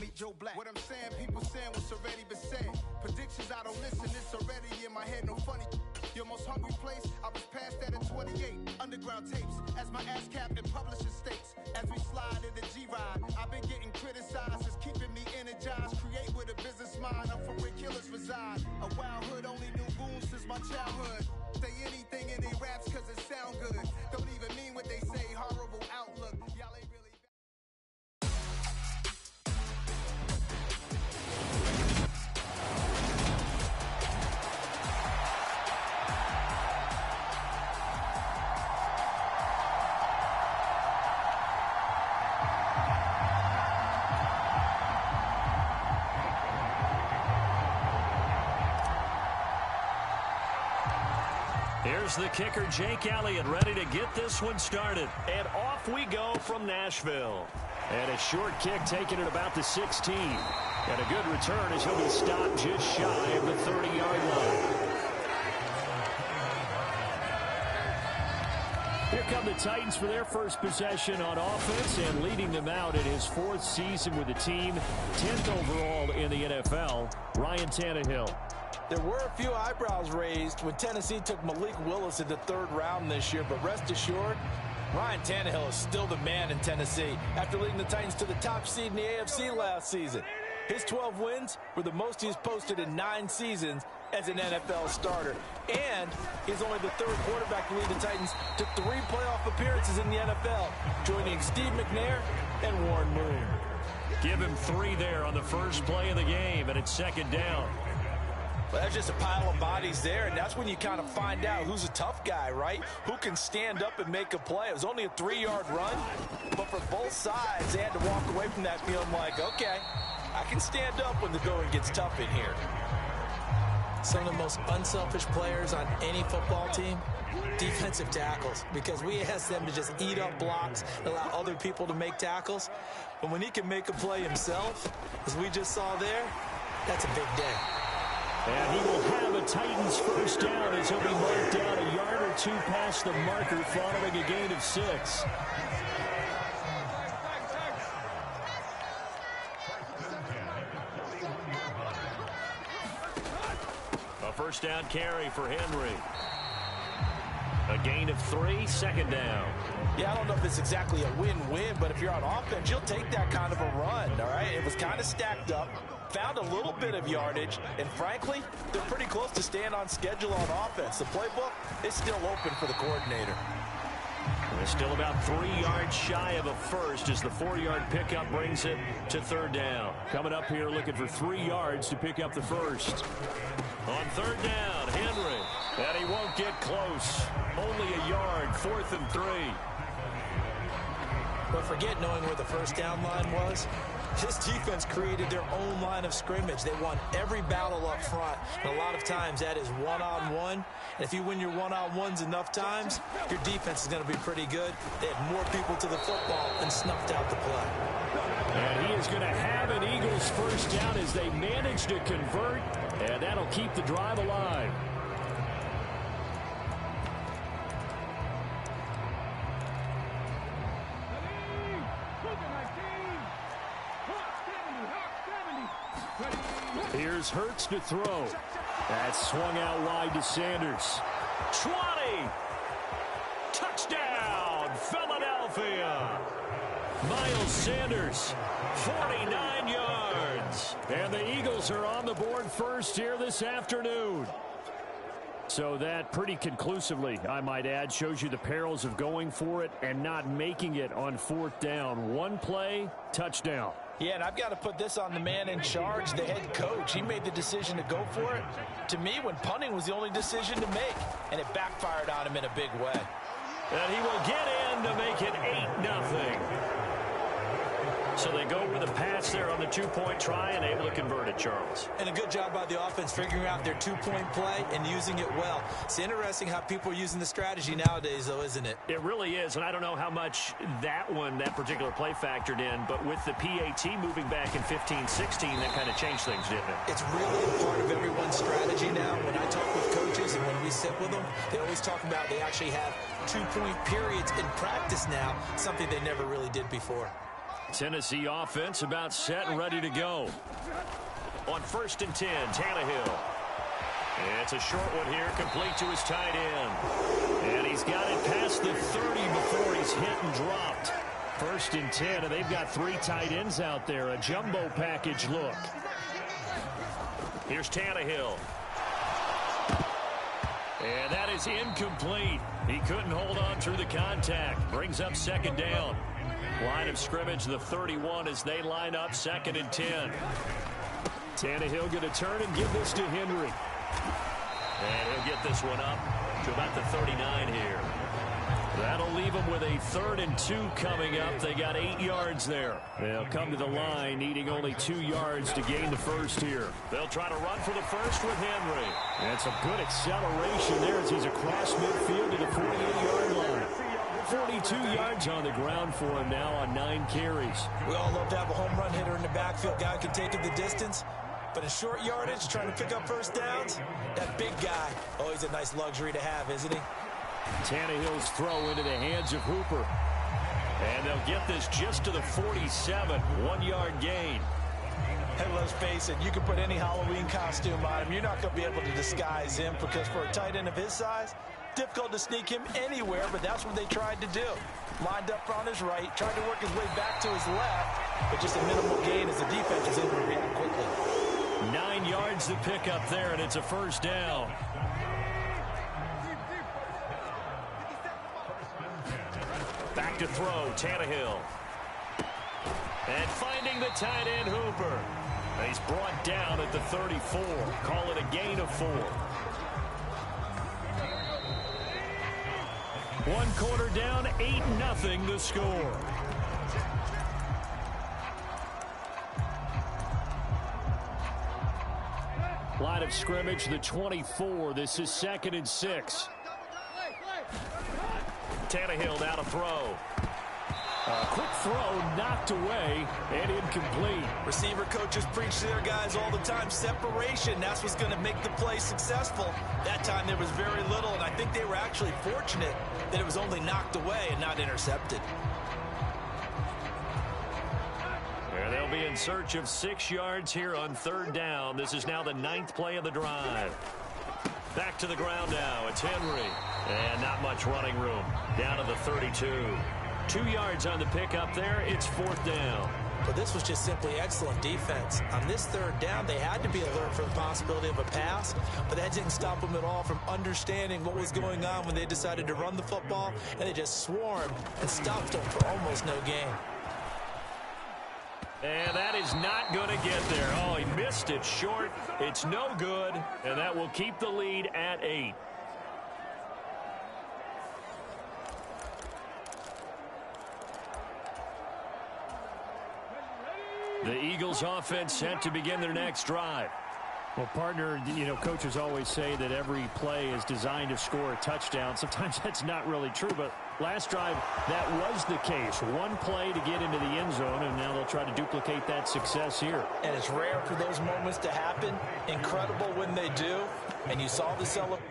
[SPEAKER 5] Meet Joe Black. What I'm saying, people saying what's already been said. Predictions, I don't listen, it's already in my head, no funny. Your most hungry place, I was past that in 28. Underground tapes, as my ass cap in publishing states. As we slide in the G-Ride, I've been getting criticized, it's keeping me energized. Create with a business mind, I'm from where killers reside. A wild hood, only knew goons since my childhood. Say anything in they raps cause it sound good. Don't even mean what they say, horrible outlook. Y'all ain't really...
[SPEAKER 2] Here's the kicker, Jake Elliott, ready to get this one started. And off we go from Nashville. And a short kick taken at about the 16. And a good return as he'll be stopped just shy of the 30-yard line. Here come the Titans for their first possession on offense, and leading them out in his fourth season with the team, 10th overall in the NFL, Ryan Tannehill.
[SPEAKER 4] There were a few eyebrows raised when Tennessee took Malik Willis in the third round this year, but rest assured, Ryan Tannehill is still the man in Tennessee after leading the Titans to the top seed in the AFC last season. His 12 wins were the most he's posted in 9 seasons as an NFL starter. And he's only the third quarterback to lead the Titans to 3 playoff appearances in the NFL, joining Steve McNair and Warren Moon.
[SPEAKER 2] Give him 3 there on the first play of the game, and it's second down.
[SPEAKER 4] Well, that's just a pile of bodies there, and that's when you kind of find out who's a tough guy, right? Who can stand up and make a play. It was only a 3-yard run, but for both sides, they had to walk away from that feeling like, okay, I can stand up when the going gets tough in here.
[SPEAKER 6] Some of the most unselfish players on any football team, defensive tackles, because we ask them to just eat up blocks, allow other people to make tackles. But when he can make a play himself, as we just saw there, that's a big day.
[SPEAKER 2] And he will have a Titans first down as he'll be marked down a yard or 2 past the marker following a gain of 6. A first down carry for Henry. A gain of 3, second down.
[SPEAKER 4] Yeah, I don't know if it's exactly a win-win, but if you're on offense, you'll take that kind of a run, all right? It was kind of stacked up, found a little bit of yardage, and frankly, they're pretty close to staying on schedule on offense. The playbook is still open for the coordinator.
[SPEAKER 2] They're still about 3 yards shy of a first as the 4-yard pickup brings it to third down. Coming up here looking for 3 yards to pick up the first. On third down, Henry. And he won't get close. Only a yard, 4th and 3.
[SPEAKER 6] But forget knowing where the first down line was. This defense created their own line of scrimmage. They won every battle up front. And a lot of times that is one-on-one. And if you win your one-on-ones enough times, your defense is going to be pretty good. They had more people to the football and snuffed out the play.
[SPEAKER 2] And he is going to have an Eagles first down as they manage to convert. And that'll keep the drive alive. Here's Hurts to throw. That's swung out wide to Sanders. 20. Touchdown, Philadelphia. Miles Sanders, 49 yards. And the Eagles are on the board first here this afternoon. So that pretty conclusively, I might add, shows you the perils of going for it and not making it on fourth down. One play, touchdown.
[SPEAKER 4] Yeah, and I've got to put this on the man in charge, the head coach. He made the decision to go for it. To me, when punting was the only decision to make, and it backfired on him in a big way.
[SPEAKER 2] And he will get in to make it 8-0. So they go with a pass there on the two-point try and able to convert it, Charles.
[SPEAKER 6] And a good job by the offense figuring out their two-point play and using it well. It's interesting how people are using the strategy nowadays, though, isn't it?
[SPEAKER 2] It really is, and I don't know how much that particular play factored in, but with the PAT moving back in 15-16, that kind of changed things, didn't it?
[SPEAKER 6] It's really a part of everyone's strategy now. When I talk with coaches and when we sit with them, they always talk about they actually have two-point periods in practice now, something they never really did before.
[SPEAKER 2] Tennessee offense about set and ready to go. On 1st and 10, Tannehill. It's a short one here, complete to his tight end. And he's got it past the 30 before he's hit and dropped. 1st and 10, and they've got 3 tight ends out there. A jumbo package look. Here's Tannehill. And that is incomplete. He couldn't hold on through the contact. Brings up 2nd down. Line of scrimmage, the 31 as they line up 2nd and 10. Tannehill going to turn and give this to Henry. And he'll get this one up to about the 39 here. That'll leave them with a 3rd and 2 coming up. They got 8 yards there. They'll come to the line needing only 2 yards to gain the first here. They'll try to run for the first with Henry. And some good acceleration there as he's across midfield to the 48-yard line. 42 yards on the ground for him now on 9 carries.
[SPEAKER 6] We all love to have a home run hitter in the backfield. Guy can take it the distance. But in short yardage, trying to pick up first downs, that big guy, always a nice luxury to have, isn't he?
[SPEAKER 2] Tannehill's throw into the hands of Hooper. And they'll get this just to the 47. 1-yard gain.
[SPEAKER 4] And let's face it, you can put any Halloween costume on him. You're not going to be able to disguise him because for a tight end of his size, difficult to sneak him anywhere, but that's what they tried to do. Lined up on his right, tried to work his way back to his left, but just a minimal gain as the defense was able to react quickly.
[SPEAKER 2] 9 yards to pick up there, and it's a first down. Back to throw, Tannehill. And finding the tight end, Hooper. And he's brought down at the 34. Call it a gain of 4. 1 quarter down, 8-0 the score. Line of scrimmage, the 24. This is 2nd and 6. Tannehill now to throw. Quick throw knocked away and incomplete.
[SPEAKER 6] Receiver coaches preach to their guys all the time. Separation, that's what's going to make the play successful. That time there was very little, and I think they were actually fortunate that it was only knocked away and not intercepted.
[SPEAKER 2] And they'll be in search of 6 yards here on 3rd down. This is now the 9th play of the drive. Back to the ground now. It's Henry. And not much running room. Down to the 32. 2 yards on the pickup there. It's 4th down.
[SPEAKER 6] But this was just simply excellent defense. On this 3rd down, they had to be alert for the possibility of a pass, but that didn't stop them at all from understanding what was going on when they decided to run the football, and they just swarmed and stopped them for almost no gain.
[SPEAKER 2] And that is not going to get there. Oh, he missed it short. It's no good, and that will keep the lead at 8. The Eagles offense set to begin their next drive. Well, partner, coaches always say that every play is designed to score a touchdown. Sometimes that's not really true, but last drive, that was the case. 1 play to get into the end zone, and now they'll try to duplicate that success here.
[SPEAKER 4] And it's rare for those moments to happen. Incredible when they do. And you saw the celebration.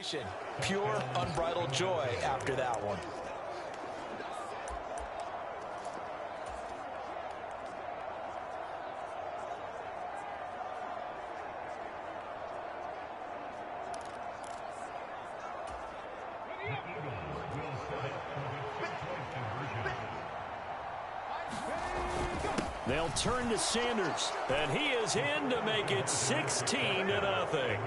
[SPEAKER 4] celebration. Pure, unbridled joy after that one.
[SPEAKER 2] They'll turn to Sanders, and he is in to make it 16-0.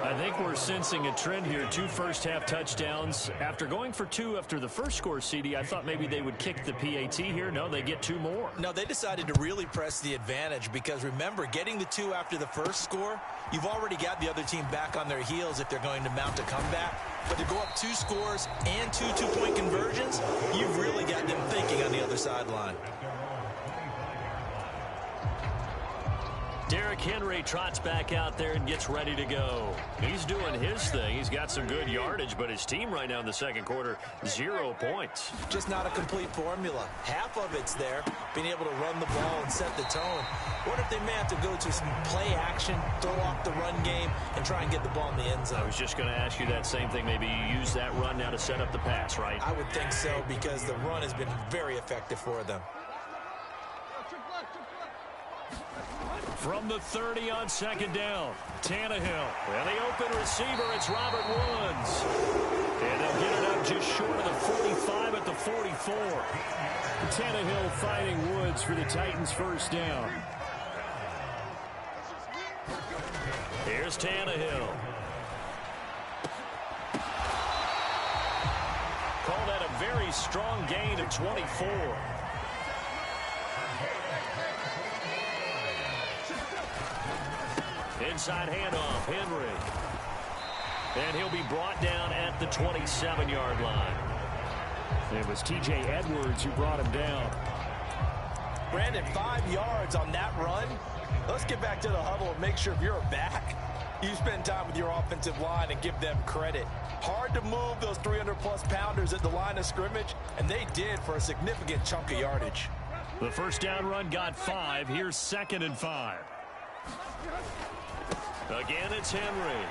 [SPEAKER 2] I think we're sensing a trend here. 2 first-half touchdowns. After going for 2 after the first score, CD, I thought maybe they would kick the PAT here. No, they get 2 more.
[SPEAKER 6] No, they decided to really press the advantage because, remember, getting the 2 after the first score, you've already got the other team back on their heels if they're going to mount a comeback. But to go up 2 scores and 2 two-point conversions, you've really got them thinking on the other sideline.
[SPEAKER 2] Derrick Henry trots back out there and gets ready to go. He's doing his thing. He's got some good yardage, but his team right now in the second quarter, 0 points.
[SPEAKER 6] Just not a complete formula. Half of it's there, being able to run the ball and set the tone. What if they may have to go to some play action, throw off the run game, and try and get the ball in the end zone?
[SPEAKER 2] I was just going to ask you that same thing. Maybe you use that run now to set up the pass, right?
[SPEAKER 6] I would think so because the run has been very effective for them.
[SPEAKER 2] From the 30 on second down, Tannehill. And the open receiver, it's Robert Woods. And they'll get it up just short of the 45 at the 44. Tannehill fighting Woods for the Titans' first down. Here's Tannehill. Call that a very strong gain of 24. Inside handoff, Henry. And he'll be brought down at the 27-yard line. It was T.J. Edwards who brought him down.
[SPEAKER 4] Brandon, 5 yards on that run. Let's get back to the huddle and make sure if you're a back, you spend time with your offensive line and give them credit. Hard to move those 300-plus pounders at the line of scrimmage, and they did for a significant chunk of yardage.
[SPEAKER 2] The first down run got 5. Here's 2nd and 5. Again, it's Henry.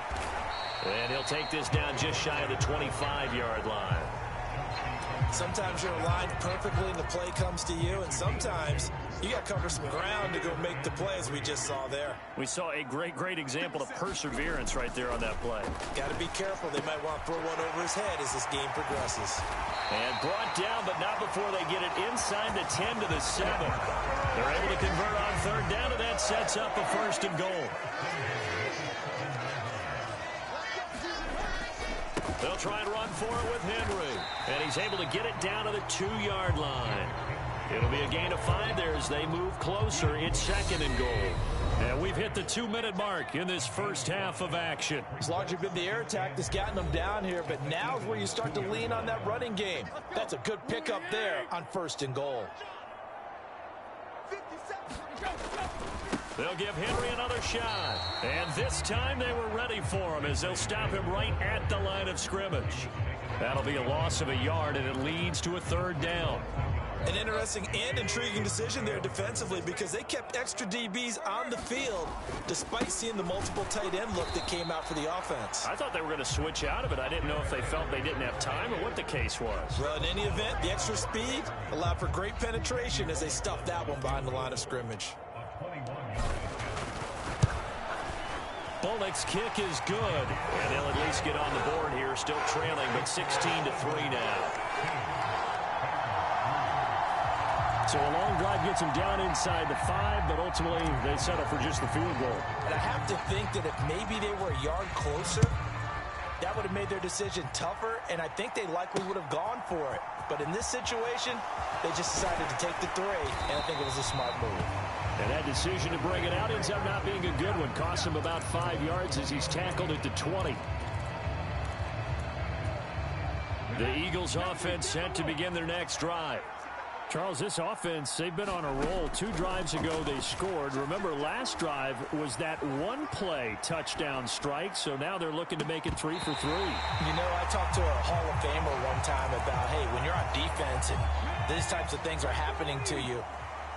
[SPEAKER 2] And he'll take this down just shy of the 25-yard line.
[SPEAKER 6] Sometimes you're aligned perfectly and the play comes to you, and sometimes you got to cover some ground to go make the play, as we just saw there.
[SPEAKER 2] We saw a great example of perseverance right there on that play.
[SPEAKER 6] Got to be careful. They might want to throw one over his head as this game progresses.
[SPEAKER 2] And brought down, but not before they get it inside the 10 to the 7. They're able to convert on third down, and that sets up a 1st and goal. They'll try and run for it with Henry. And he's able to get it down to the 2-yard line. It'll be a gain of 5 there as they move closer. It's 2nd and goal. And we've hit the 2-minute mark in this first half of action.
[SPEAKER 4] It's largely been the air attack that's gotten them down here, but now's where you start to lean on that running game. That's a good pickup there on 1st and goal.
[SPEAKER 2] They'll give Henry another shot. And this time they were ready for him as they'll stop him right at the line of scrimmage. That'll be a loss of a yard, and it leads to a 3rd down.
[SPEAKER 6] An interesting and intriguing decision there defensively because they kept extra DBs on the field despite seeing the multiple tight end look that came out for the offense.
[SPEAKER 2] I thought they were going to switch out of it. I didn't know if they felt they didn't have time or what the case was.
[SPEAKER 6] Well, in any event, the extra speed allowed for great penetration as they stuffed that one behind the line of scrimmage.
[SPEAKER 2] Bullock's kick is good, and they'll at least get on the board here, still trailing, but 16-3 now. So a long drive gets them down inside the 5, but ultimately they settle for just the field goal.
[SPEAKER 4] And I have to think that if maybe they were a yard closer, that would have made their decision tougher, and I think they likely would have gone for it. But in this situation, they just decided to take the 3, and I think it was a smart move.
[SPEAKER 2] And that decision to bring it out ends up not being a good one. Costs him about 5 yards as he's tackled at the 20. The Eagles offense set to begin their next drive. Charles, this offense, they've been on a roll. 2 drives ago they scored. Remember, last drive was that 1-play touchdown strike, so now they're looking to make it 3 for 3.
[SPEAKER 4] You know, I talked to a Hall of Famer one time about, hey, when you're on defense and these types of things are happening to you,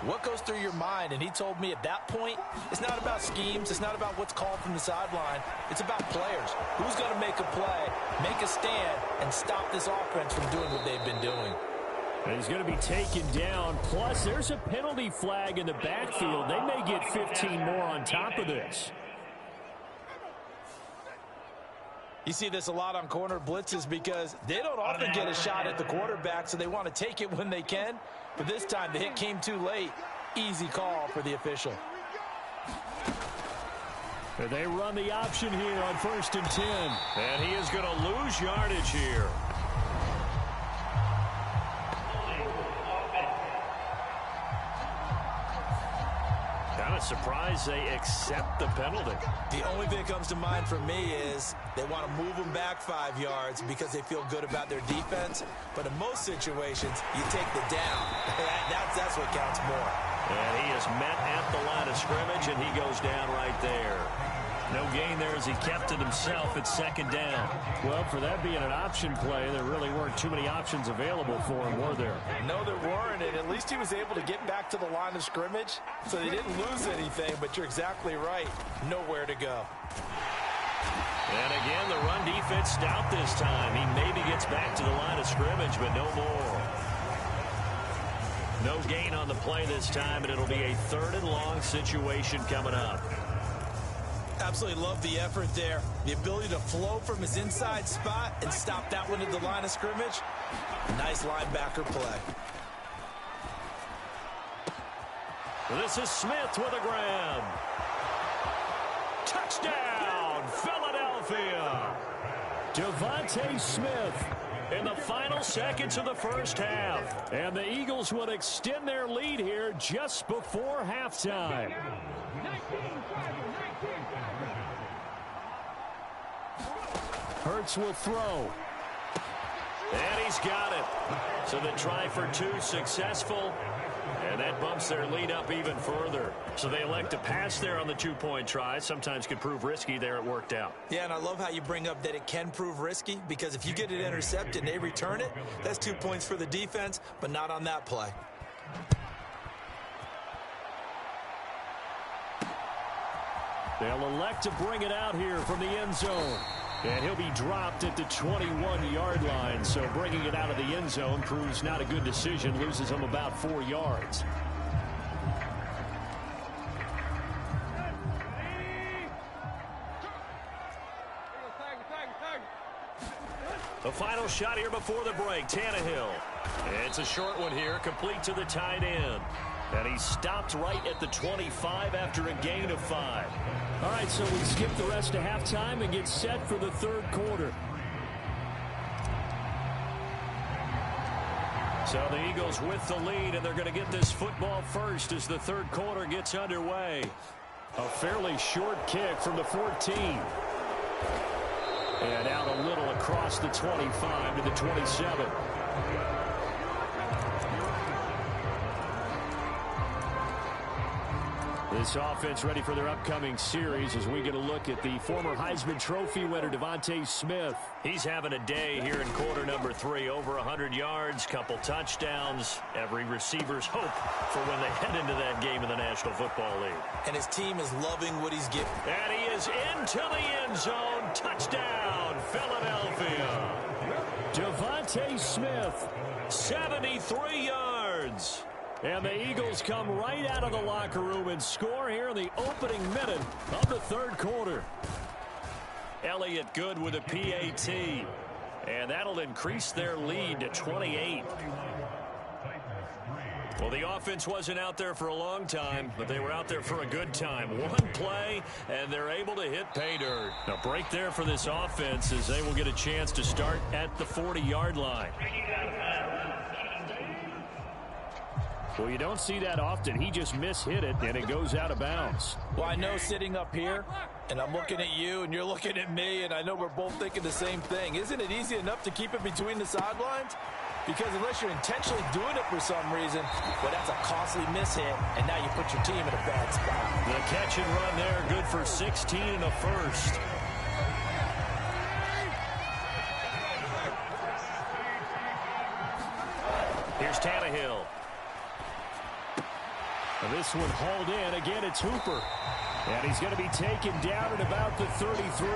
[SPEAKER 4] What goes through your mind? And he told me at that point, it's not about schemes. It's not about what's called from the sideline. It's about players. Who's going to make a play, make a stand, and stop this offense from doing what they've been doing.
[SPEAKER 2] And he's going to be taken down. Plus, there's a penalty flag in the backfield. They may get 15 more on top of this.
[SPEAKER 4] You see this a lot on corner blitzes because they don't often get a shot at the quarterback, so they want to take it when they can. But this time, the hit came too late. Easy call for the official.
[SPEAKER 2] And they run the option here on 1st and 10. And he is going to lose yardage here. Kind of surprised they accept the penalty.
[SPEAKER 3] The only thing that comes to mind for me is they want to move them back 5 yards because they feel good about their defense. But in most situations, you take the down. That's what counts more.
[SPEAKER 2] And he is met at the line of scrimmage, and he goes down right there. No gain there as he kept it himself at 2nd down. Well, for that being an option play, there really weren't too many options available for him, were there?
[SPEAKER 4] No, there weren't, and at least he was able to get back to the line of scrimmage, so they didn't lose anything, but you're exactly right. Nowhere to go.
[SPEAKER 2] And again, the run defense stout this time. He maybe gets back to the line of scrimmage, but no more. No gain on the play this time, and it'll be a 3rd and long situation coming up.
[SPEAKER 3] Absolutely love the effort there. The ability to flow from his inside spot and stop that one at the line of scrimmage. Nice linebacker play.
[SPEAKER 2] This is Smith with a grab. Touchdown, Philadelphia. Devontae Smith in the final seconds of the first half. And the Eagles would extend their lead here just before halftime. Hurts will throw. And he's got it. So the try for 2 successful. And that bumps their lead up even further. So they elect to pass there on the 2-point try. Sometimes could prove risky there. It worked out.
[SPEAKER 3] Yeah, and I love how you bring up that it can prove risky, because if you get it intercepted and they return it, that's 2 points for the defense, but not on that play.
[SPEAKER 2] They'll elect to bring it out here from the end zone. And he'll be dropped at the 21-yard line. So bringing it out of the end zone proves not a good decision. Loses him about 4 yards. The final shot here before the break. Tannehill. It's a short one here, complete to the tight end. And he stopped right at the 25 after a gain of 5. All right, so we skip the rest of halftime and get set for the 3rd quarter. So the Eagles with the lead, and they're going to get this football first as the 3rd quarter gets underway. A fairly short kick from the 14. And out a little across the 25 to the 27. This offense ready for their upcoming series as we get a look at the former Heisman Trophy winner, Devontae Smith. He's having a day here in quarter number 3. Over 100 yards, couple touchdowns. Every receiver's hope for when they head into that game in the National Football League.
[SPEAKER 3] And his team is loving what he's getting.
[SPEAKER 2] And he is into the end zone. Touchdown, Philadelphia. Devontae Smith, 73 yards. And the Eagles come right out of the locker room and score here in the opening minute of the 3rd quarter. Elliott Good with a PAT. And that'll increase their lead to 28. Well, the offense wasn't out there for a long time, but they were out there for a good time. One play, and they're able to hit pay dirt. A break there for this offense as they will get a chance to start at the 40-yard line. Well, you don't see that often. He just mishit it, and it goes out of bounds.
[SPEAKER 4] Well, I know sitting up here, and I'm looking at you, and you're looking at me, and I know we're both thinking the same thing. Isn't it easy enough to keep it between the sidelines? Because unless you're intentionally doing it for some reason, well, that's a costly mishit, and now you put your team in a bad spot.
[SPEAKER 2] The catch and run there, good for 16 and a first. Here's Tannehill. This one hauled in. Again, it's Hooper. And he's going to be taken down at about the 33.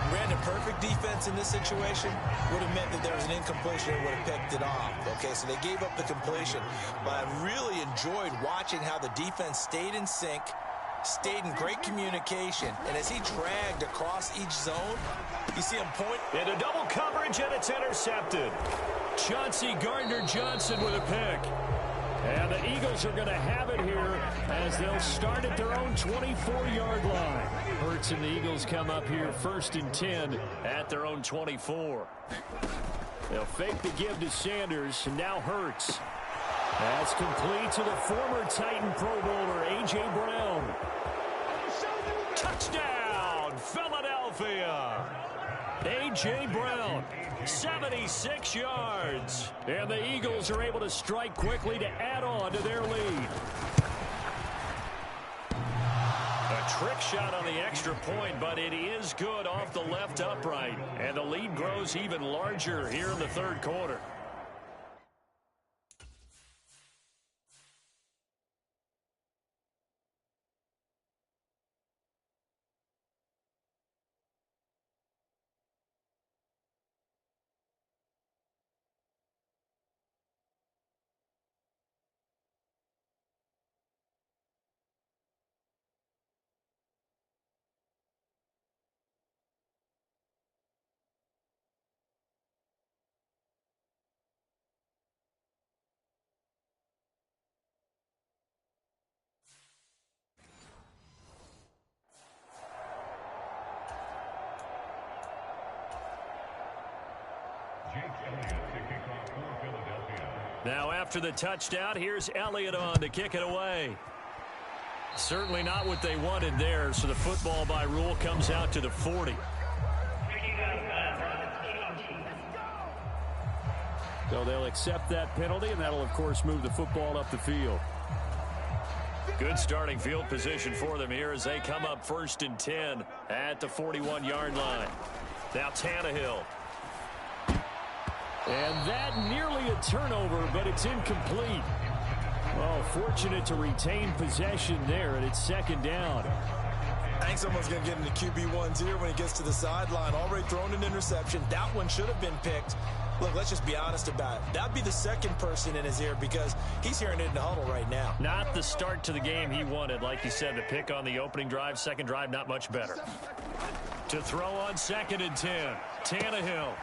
[SPEAKER 6] Brandon, perfect defense in this situation would have meant that there was an incompletion and would have picked it off. Okay, so they gave up the completion. But I really enjoyed watching how the defense stayed in sync, stayed in great communication, and as he dragged across each zone, you see him point.
[SPEAKER 2] Into double coverage, and it's intercepted. Chauncey Gardner-Johnson with a pick. And the Eagles are going to have it here as they'll start at their own 24-yard line. Hurts and the Eagles come up here 1st and 10 at their own 24. They'll fake the give to Sanders, and now Hurts. That's complete to the former Titan Pro Bowler, A.J. Brown. Touchdown, Philadelphia. A.J. Brown, 76 yards. And the Eagles are able to strike quickly to add on to their lead. A trick shot on the extra point, but it is good off the left upright. And the lead grows even larger here in the third quarter. Now after the touchdown, here's Elliott on to kick it away. Certainly not what they wanted there, so the football by rule comes out to the 40. So they'll accept that penalty, and that'll, of course, move the football up the field. Good starting field position for them here as they come up 1st and 10 at the 41-yard line. Now Tannehill. And that nearly a turnover, but it's incomplete. Oh, fortunate to retain possession there, and it's 2nd down.
[SPEAKER 6] I think someone's going to get into QB1's ear when he gets to the sideline. Already thrown an interception. That one should have been picked. Look, let's just be honest about it. That'd be the second person in his ear because he's hearing it in the huddle right now.
[SPEAKER 2] Not the start to the game he wanted. Like you said, the pick on the opening drive, second drive, not much better. To throw on 2nd and 10, Tannehill.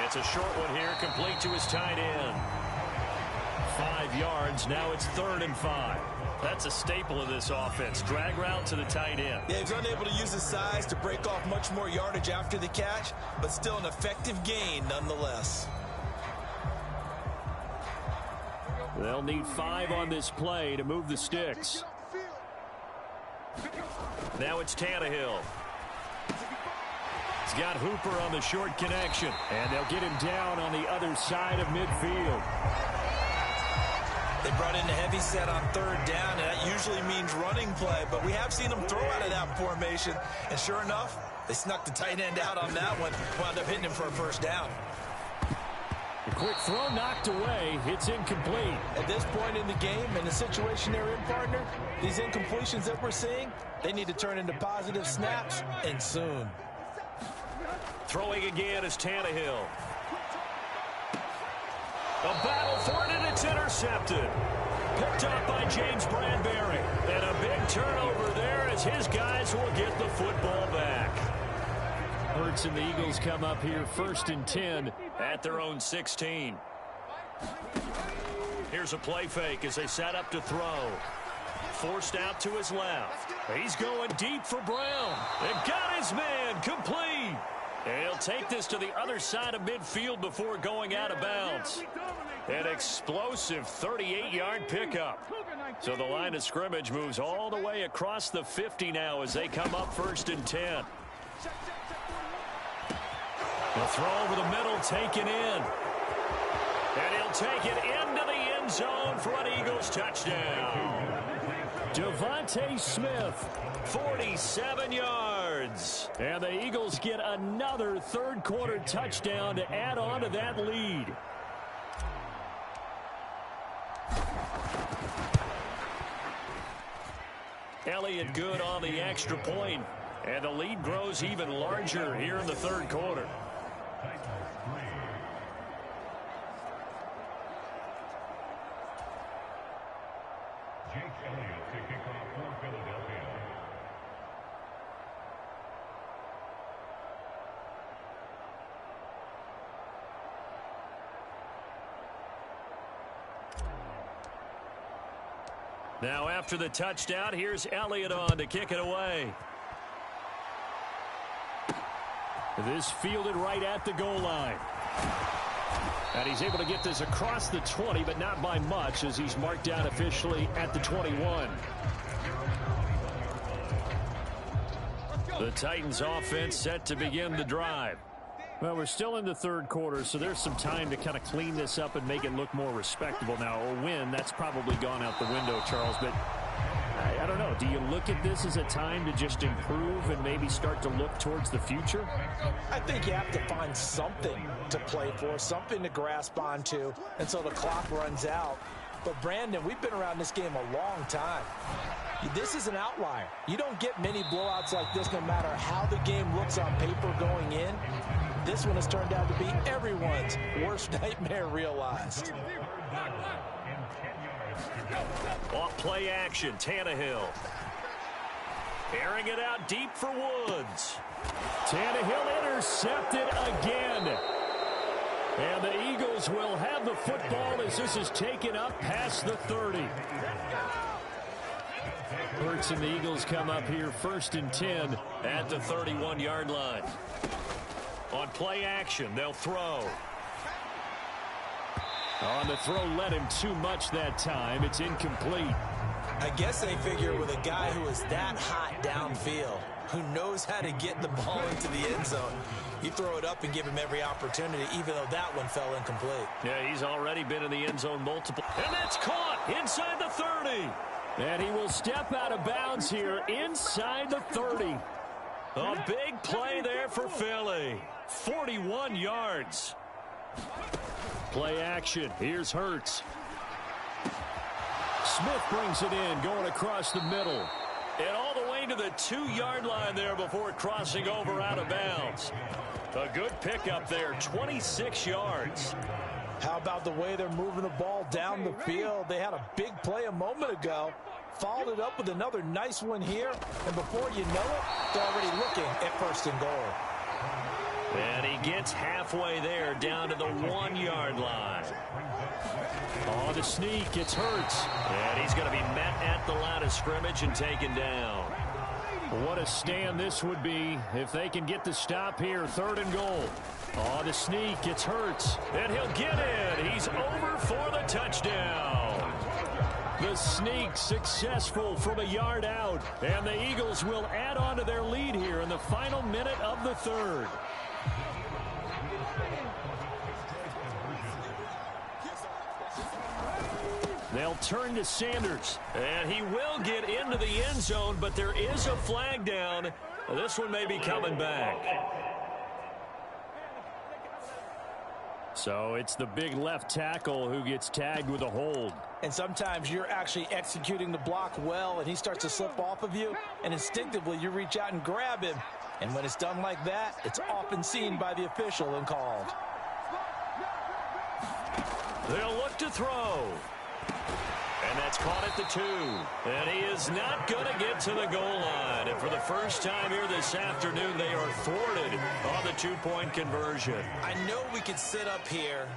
[SPEAKER 2] It's a short one here, complete to his tight end. 5 yards, now it's 3rd and 5. That's a staple of this offense. Drag route to the tight end.
[SPEAKER 6] Yeah, he's unable to use his size to break off much more yardage after the catch, but still an effective gain nonetheless.
[SPEAKER 2] They'll need 5 on this play to move the sticks. Now it's Tannehill. He's got Hooper on the short connection, and they'll get him down on the other side of midfield.
[SPEAKER 6] They brought in a heavy set on 3rd down, and that usually means running play, but we have seen them throw out of that formation, and sure enough, they snuck the tight end out on that one, wound up hitting him for a 1st down.
[SPEAKER 2] A quick throw knocked away. It's incomplete.
[SPEAKER 4] At this point in the game, in the situation they're in, partner, these incompletions that we're seeing, they need to turn into positive snaps, and soon.
[SPEAKER 2] Throwing again is Tannehill. A battle for it, and it's intercepted. Picked up by James Bradbury. And a big turnover there as his guys will get the football back. Hurts and the Eagles come up here 1st and 10 at their own 16. Here's a play fake as they set up to throw. Forced out to his left. He's going deep for Brown. They've got his man complete. And he'll take this to the other side of midfield before going out of bounds. An explosive 38-yard pickup. So the line of scrimmage moves all the way across the 50 now as they come up 1st and 10. The throw over the middle taken in. And he'll take it into the end zone for an Eagles touchdown. Devontae Smith, 47 yards. And the Eagles get another third-quarter touchdown to add on to that lead. Elliott good on the extra point, and the lead grows even larger here in the third quarter. Now after the touchdown, here's Elliott on to kick it away. This fielded right at the goal line. And he's able to get this across the 20, but not by much, as he's marked down officially at the 21. The Titans offense set to begin the drive. Well, we're still in the third quarter, so there's some time to kind of clean this up and make it look more respectable. Now, a win, that's probably gone out the window, Charles, but I don't know. Do you look at this as a time to just improve and maybe start to look towards the future?
[SPEAKER 6] I think you have to find something to play for, something to grasp onto until the clock runs out. But, Brandon, we've been around this game a long time. This is an outlier. You don't get many blowouts like this no matter how the game looks on paper going in. This one has turned out to be everyone's worst nightmare realized.
[SPEAKER 2] Off play action, Tannehill. Airing it out deep for Woods. Tannehill intercepted again. And the Eagles will have the football as this is taken up past the 30. Hurts and the Eagles come up here 1st and 10 at the 31-yard line. On play action, they'll throw. On the throw, led him too much that time. It's incomplete.
[SPEAKER 6] I guess they figure with a guy who is that hot downfield, who knows how to get the ball into the end zone, you throw it up and give him every opportunity, even though that one fell incomplete.
[SPEAKER 2] Yeah, he's already been in the end zone multiple. And that's caught inside the 30. And he will step out of bounds here inside the 30. A big play there for Philly. 41 yards. Play action. Here's Hurts. Smith brings it in, going across the middle. And all the way to the 2-yard line there before crossing over out of bounds. A good pickup there, 26 yards.
[SPEAKER 6] How about the way they're moving the ball down the field? They had a big play a moment ago. Followed it up with another nice one here. And before you know it, they're already looking at 1st and goal.
[SPEAKER 2] And he gets halfway there down to the 1-yard line. On the sneak, it's Hurts. And he's going to be met at the line of scrimmage and taken down. What a stand this would be if they can get the stop here. 3rd and goal. On the sneak, it's Hurts. And he'll get it. He's over for the touchdown. The sneak successful from a yard out. And the Eagles will add on to their lead here in the final minute of the 3rd. They'll turn to Sanders. And he will get into the end zone, but there is a flag down. This one may be coming back. So it's the big left tackle who gets tagged with a hold.
[SPEAKER 6] And sometimes you're actually executing the block well, and he starts to slip off of you, and instinctively you reach out and grab him. And when it's done like that, it's often seen by the official and called.
[SPEAKER 2] They'll look to throw. And that's caught at the 2. And he is not going to get to the goal line. And for the first time here this afternoon, they are thwarted on the 2-point conversion.
[SPEAKER 6] I know we could sit up here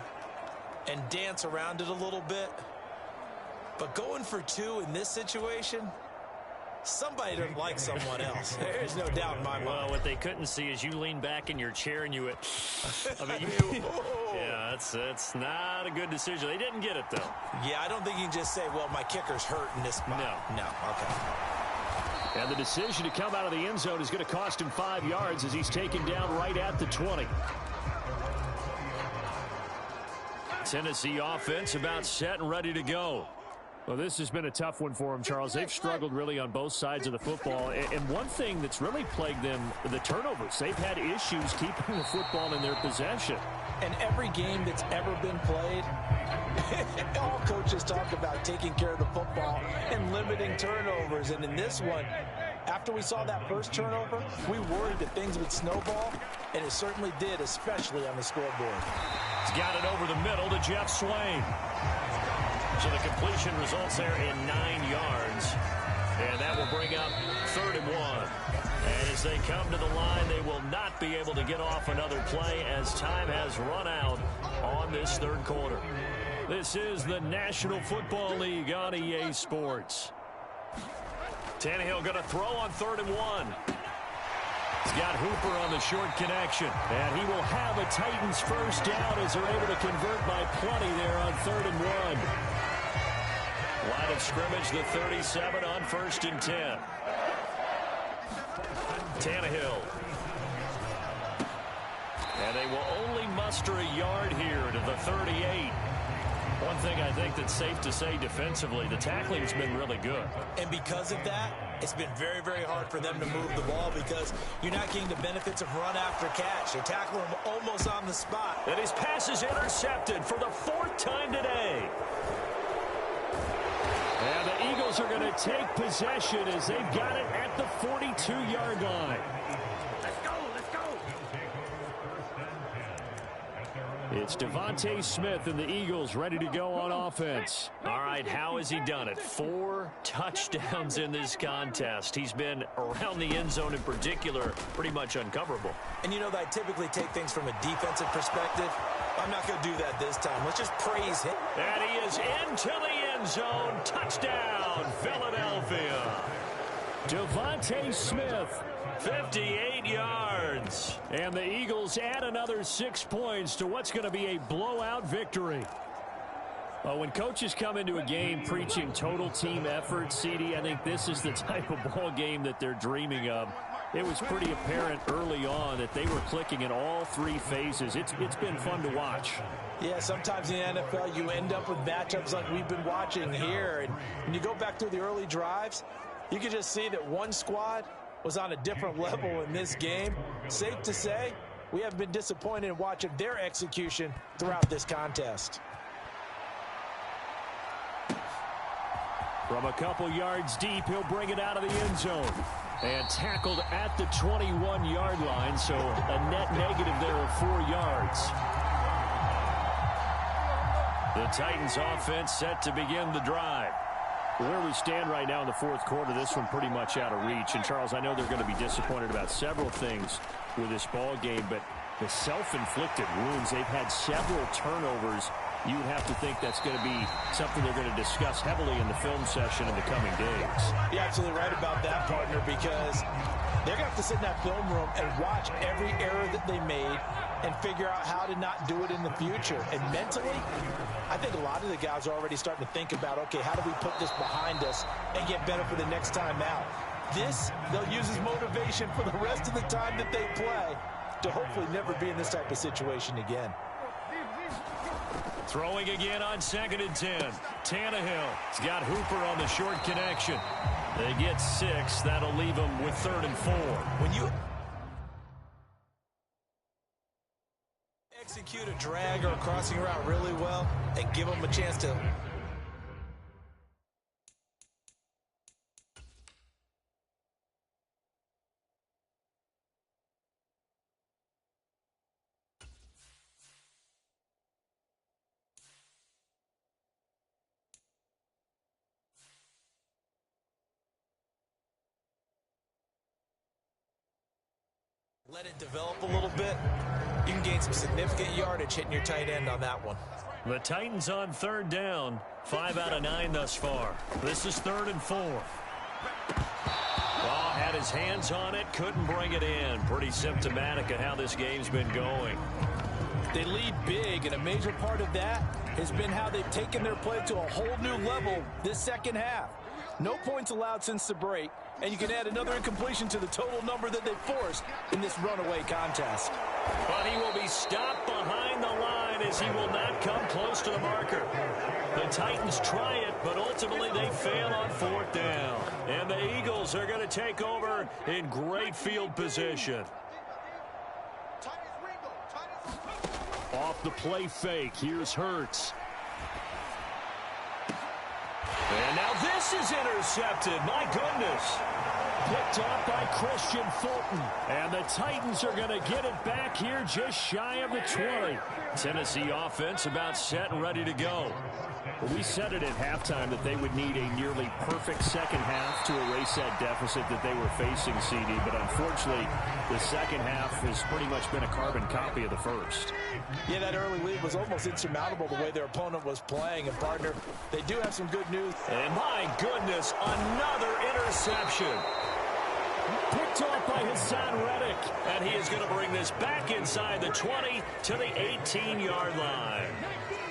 [SPEAKER 6] and dance around it a little bit, but going for 2 in this situation, somebody doesn't like someone else. There's no doubt in my mind.
[SPEAKER 2] Well, what they couldn't see is you lean back in your chair and you went, I mean, yeah, that's not a good decision. They didn't get it, though.
[SPEAKER 6] Yeah, I don't think you can just say, well, my kicker's hurt in this spot. No, okay.
[SPEAKER 2] And the decision to come out of the end zone is going to cost him 5 yards as he's taken down right at the 20. Tennessee offense about set and ready to go. Well, this has been a tough one for them, Charles. They've struggled really on both sides of the football. And one thing that's really plagued them, the turnovers. They've had issues keeping the football in their possession.
[SPEAKER 4] And every game that's ever been played, all coaches talk about taking care of the football and limiting turnovers. And in this one, after we saw that first turnover, we worried that things would snowball, and it certainly did, especially on the scoreboard.
[SPEAKER 2] He's got it over the middle to Jeff Swain. So the completion results there in 9 yards. And that will bring up 3rd and 1. And as they come to the line, they will not be able to get off another play as time has run out on this 3rd quarter. This is the National Football League on EA Sports. Tannehill going to throw on 3rd and 1. He's got Hooper on the short connection. And he will have a Titans first down as they're able to convert by plenty there on 3rd and 1. Line of scrimmage, the 37 on 1st and 10. Tannehill. And they will only muster a yard here to the 38. One thing I think that's safe to say defensively, the tackling's been really good.
[SPEAKER 6] And because of that, it's been very, very hard for them to move the ball because you're not getting the benefits of run after catch. They tackle him almost on the spot.
[SPEAKER 2] And his pass is intercepted for the 4th time today. And the Eagles are going to take possession as they've got it at the 42-yard line.
[SPEAKER 1] Let's go, let's go.
[SPEAKER 2] It's Devontae Smith and the Eagles ready to go on offense. All right, how has he done it? 4 touchdowns in this contest. He's been around the end zone in particular, pretty much uncoverable.
[SPEAKER 6] And you know that I typically take things from a defensive perspective. I'm not going to do that this time. Let's just praise him.
[SPEAKER 2] And he is into the end zone. Touchdown, Philadelphia. Devontae Smith, 58 yards. And the Eagles add another 6 points to what's going to be a blowout victory. Well, when coaches come into a game preaching total team effort, CD, I think this is the type of ball game that they're dreaming of. It was pretty apparent early on that they were clicking in all 3 phases. It's been fun to watch.
[SPEAKER 4] Yeah, sometimes in the NFL you end up with matchups like we've been watching here. And when you go back through the early drives, you can just see that one squad was on a different level in this game. Safe to say, we have been disappointed in watching their execution throughout this contest.
[SPEAKER 2] From a couple yards deep, he'll bring it out of the end zone. And tackled at the 21-yard line, so a net negative there of 4 yards. The Titans offense set to begin the drive. Where we stand right now in the 4th quarter, this one pretty much out of reach. And, Charles, I know they're going to be disappointed about several things with this ball game, but the self-inflicted wounds, they've had several turnovers. You would have to think that's going to be something they're going to discuss heavily in the film session in the coming days.
[SPEAKER 4] You're absolutely right about that, partner, because they're going to have to sit in that film room and watch every error that they made and figure out how to not do it in the future. And mentally, I think a lot of the guys are already starting to think about, okay, how do we put this behind us and get better for the next time out? This, they'll use as motivation for the rest of the time that they play to hopefully never be in this type of situation again.
[SPEAKER 2] Throwing again on 2nd and 10. Tannehill. He's got Hooper on the short connection. They get 6. That'll leave them with 3rd and 4.
[SPEAKER 6] When you execute a drag or a crossing route really well and give them a chance to let it develop a little bit, you can gain some significant yardage hitting your tight end on that one.
[SPEAKER 2] The Titans on 3rd down. 5 out of 9 thus far. This is 3rd and 4. Oh, had his hands on it, couldn't bring it in. Pretty symptomatic of how this game's been going.
[SPEAKER 4] They lead big, and a major part of that has been how they've taken their play to a whole new level this second half. No points allowed since the break, and you can add another incompletion to the total number that they forced in this runaway contest.
[SPEAKER 2] But he will be stopped behind the line line as he will not come close to the marker. The Titans try it, but ultimately they fail on fourth down. And the Eagles are going to take over in great field position. Off the play fake, here's Hurts. And now this is intercepted. My goodness. Picked off by Christian Fulton. And the Titans are going to get it back here just shy of the 20. Tennessee offense about set and ready to go.
[SPEAKER 7] Well, we said it at halftime that they would need a nearly perfect second half to erase that deficit that they were facing, CD. But unfortunately, the second half has pretty much been a carbon copy of the first.
[SPEAKER 4] Yeah, that early lead was almost insurmountable the way their opponent was playing. And, partner, they do have some good news.
[SPEAKER 2] And my goodness, another interception. Picked off by Hassan Reddick. And he is going to bring this back inside the 20 to the 18-yard line.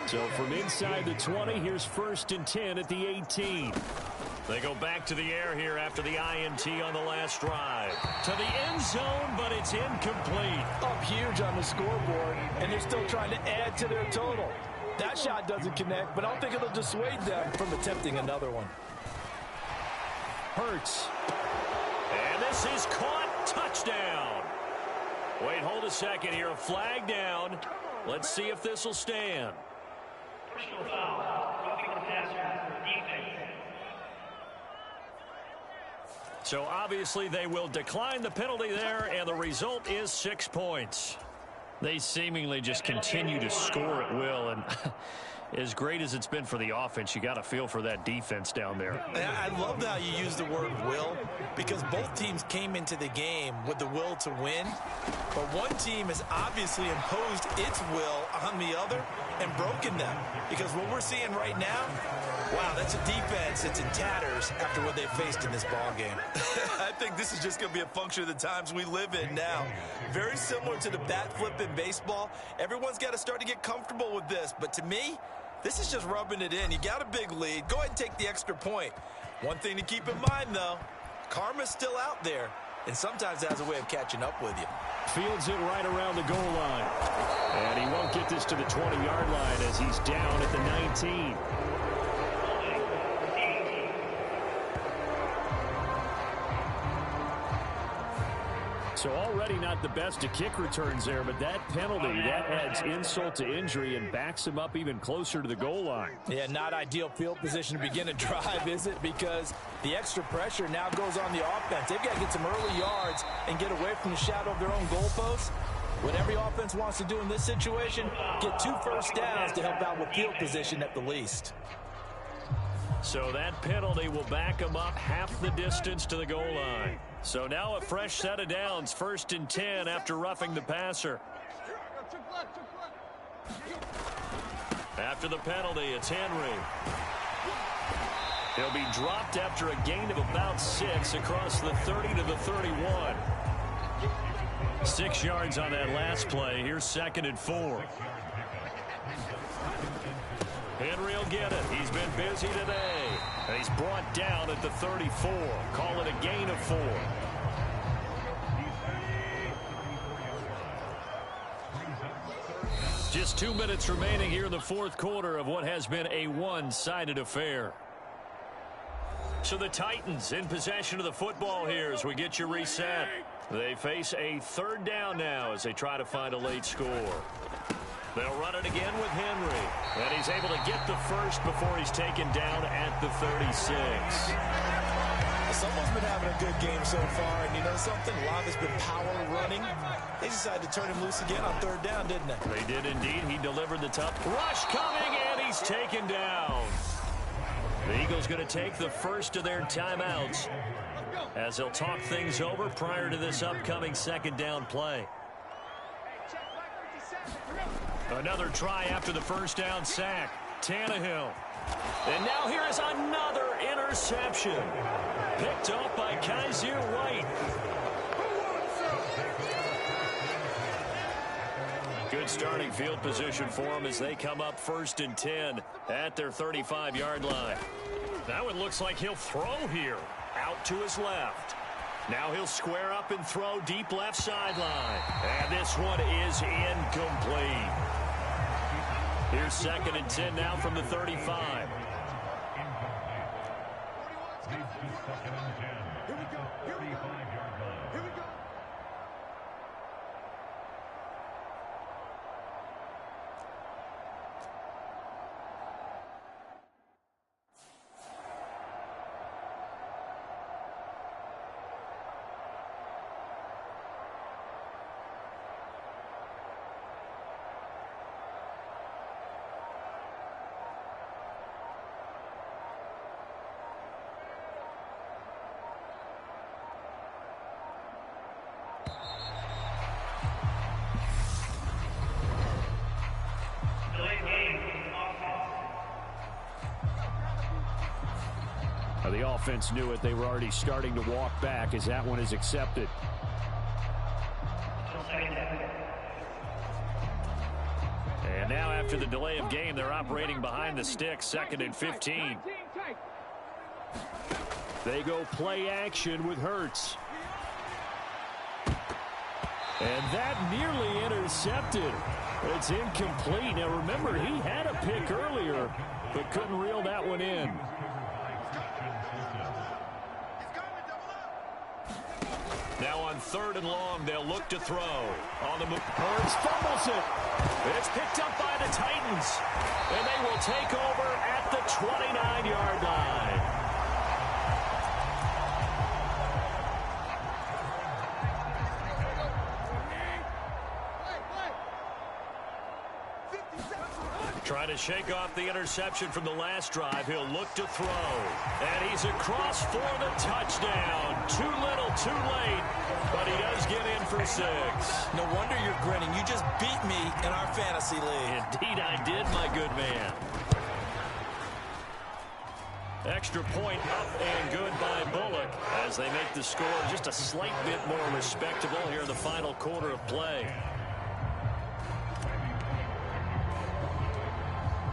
[SPEAKER 2] So from inside the 20, here's 1st and 10 at the 18. They go back to the air here after the INT on the last drive. To the end zone, but it's incomplete.
[SPEAKER 4] Up huge on the scoreboard, and they're still trying to add to their total. That shot doesn't connect, but I don't think it'll dissuade them from attempting another one.
[SPEAKER 2] Hurts. And this is caught. Touchdown. Wait, hold a second here. A flag down. Let's see if this will stand.
[SPEAKER 8] Personal foul, roughing the passer, defense.
[SPEAKER 2] So obviously they will decline the penalty there, and the result is 6 points. They seemingly just continue to score at will, and as great as it's been for the offense, you got to feel for that defense down there.
[SPEAKER 3] I love how you use the word will, because both teams came into the game with the will to win, but one team has obviously imposed its will on the other and broken them, because what we're seeing right now, wow, that's a defense that's in tatters after what they faced in this ball game. I think this is just going to be a function of the times we live in now. Very similar to the bat flip in baseball. Everyone's got to start to get comfortable with this, but to me, this is just rubbing it in. You got a big lead. Go ahead and take the extra point. One thing to keep in mind, though, karma's still out there, and sometimes it has a way of catching up with you.
[SPEAKER 2] Fields it right around the goal line. And he won't get this to the 20-yard line as he's down at the 19. So already not the best of kick returns there, but that penalty, that adds insult to injury and backs him up even closer to the goal line.
[SPEAKER 4] Yeah, not ideal field position to begin a drive, is it? Because the extra pressure now goes on the offense. They've got to get some early yards and get away from the shadow of their own goalposts. What every offense wants to do in this situation, get 2 first downs to help out with field position at the least.
[SPEAKER 2] So that penalty will back them up half the distance to the goal line. So now a fresh set of downs, 1st and 10 after roughing the passer. After the penalty, it's Henry. He'll be dropped after a gain of about 6 across the 30 to the 31. 6 yards on that last play. Here's 2nd and 4. Henry will get it. He's been busy today. And he's brought down at the 34. Call it a gain of 4. Just 2 minutes remaining here in the 4th quarter of what has been a one-sided affair. So the Titans in possession of the football here as we get you reset. They face a 3rd down now as they try to find a late score. They'll run it again with Henry. And he's able to get the first before he's taken down at the 36.
[SPEAKER 3] Someone's been having a good game so far, and you know something? A lot has been power running. They decided to turn him loose again on 3rd down, didn't they?
[SPEAKER 2] They did indeed. He delivered the tough rush coming, and he's taken down. The Eagles going to take the first of their timeouts as they'll talk things over prior to this upcoming 2nd down play. Another try after the 1st down sack. Tannehill. And now here is another interception. Picked off by Kaiser White. Good starting field position for them as they come up 1st and 10 at their 35-yard line. Now it looks like he'll throw here. Out to his left. Now he'll square up and throw deep left sideline. And this one is incomplete. Here's 2nd and 10 now from the 35.
[SPEAKER 7] The offense knew it. They were already starting to walk back as that one is accepted.
[SPEAKER 2] And now after the delay of game, they're operating behind the sticks, 2nd and 15.
[SPEAKER 7] They go play action with Hurts. And that nearly intercepted. It's incomplete. Now remember, he had a pick earlier, but couldn't reel that one in.
[SPEAKER 2] Now on 3rd and long, they'll look to throw. On the move, Hurts fumbles it. It's picked up by the Titans. And they will take over at the 29-yard line. Trying to shake off the interception from the last drive. He'll look to throw. And he's across for the touchdown. Too little, too late. But he does get in for 6.
[SPEAKER 3] No wonder you're grinning. You just beat me in our fantasy league.
[SPEAKER 2] Indeed I did, my good man. Extra point up and good by Bullock as they make the score just a slight bit more respectable here in the final quarter of play.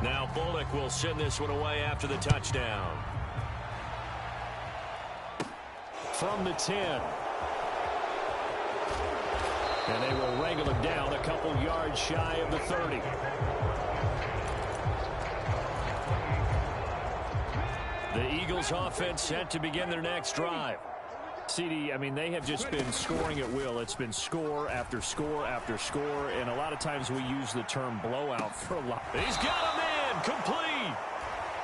[SPEAKER 2] Now Bullock will send this one away after the touchdown.
[SPEAKER 7] From the 10. And they will wrangle him down a couple yards shy of the 30.
[SPEAKER 2] The Eagles offense set to begin their next drive.
[SPEAKER 7] CD, I mean, they have just been scoring at will. It's been score after score after score, and a lot of times we use the term blowout for a lot.
[SPEAKER 2] He's got him in, complete.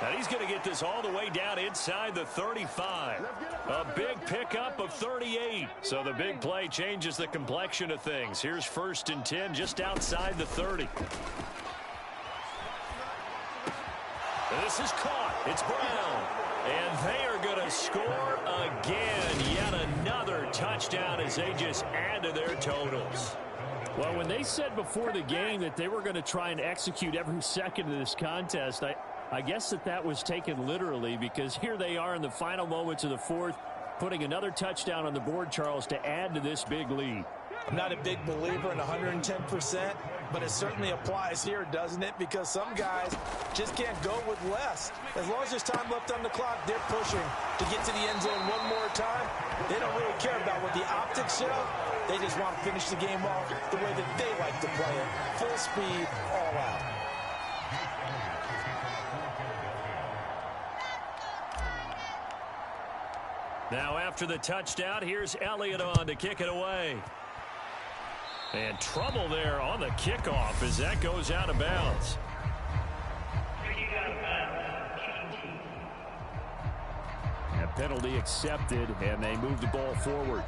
[SPEAKER 2] And he's going to get this all the way down inside the 35. A big pickup of 38. So the big play changes the complexion of things. Here's 1st and 10 just outside the 30. This is caught. It's Brown. And they are going to score again. Yet another touchdown as they just add to their totals.
[SPEAKER 7] Well, when they said before the game that they were going to try and execute every second of this contest, I guess that was taken literally, because here they are in the final moments of the 4th, putting another touchdown on the board, Charles, to add to this big lead.
[SPEAKER 6] I'm not a big believer in 110%, but it certainly applies here, doesn't it? Because some guys just can't go with less. As long as there's time left on the clock, they're pushing to get to the end zone one more time. They don't really care about what the optics show. They just want to finish the game off the way that they like to play it. Full speed, all out.
[SPEAKER 2] Now after the touchdown, here's Elliott on to kick it away. And trouble there on the kickoff as that goes out of bounds.
[SPEAKER 7] A penalty accepted, and they move the ball forward.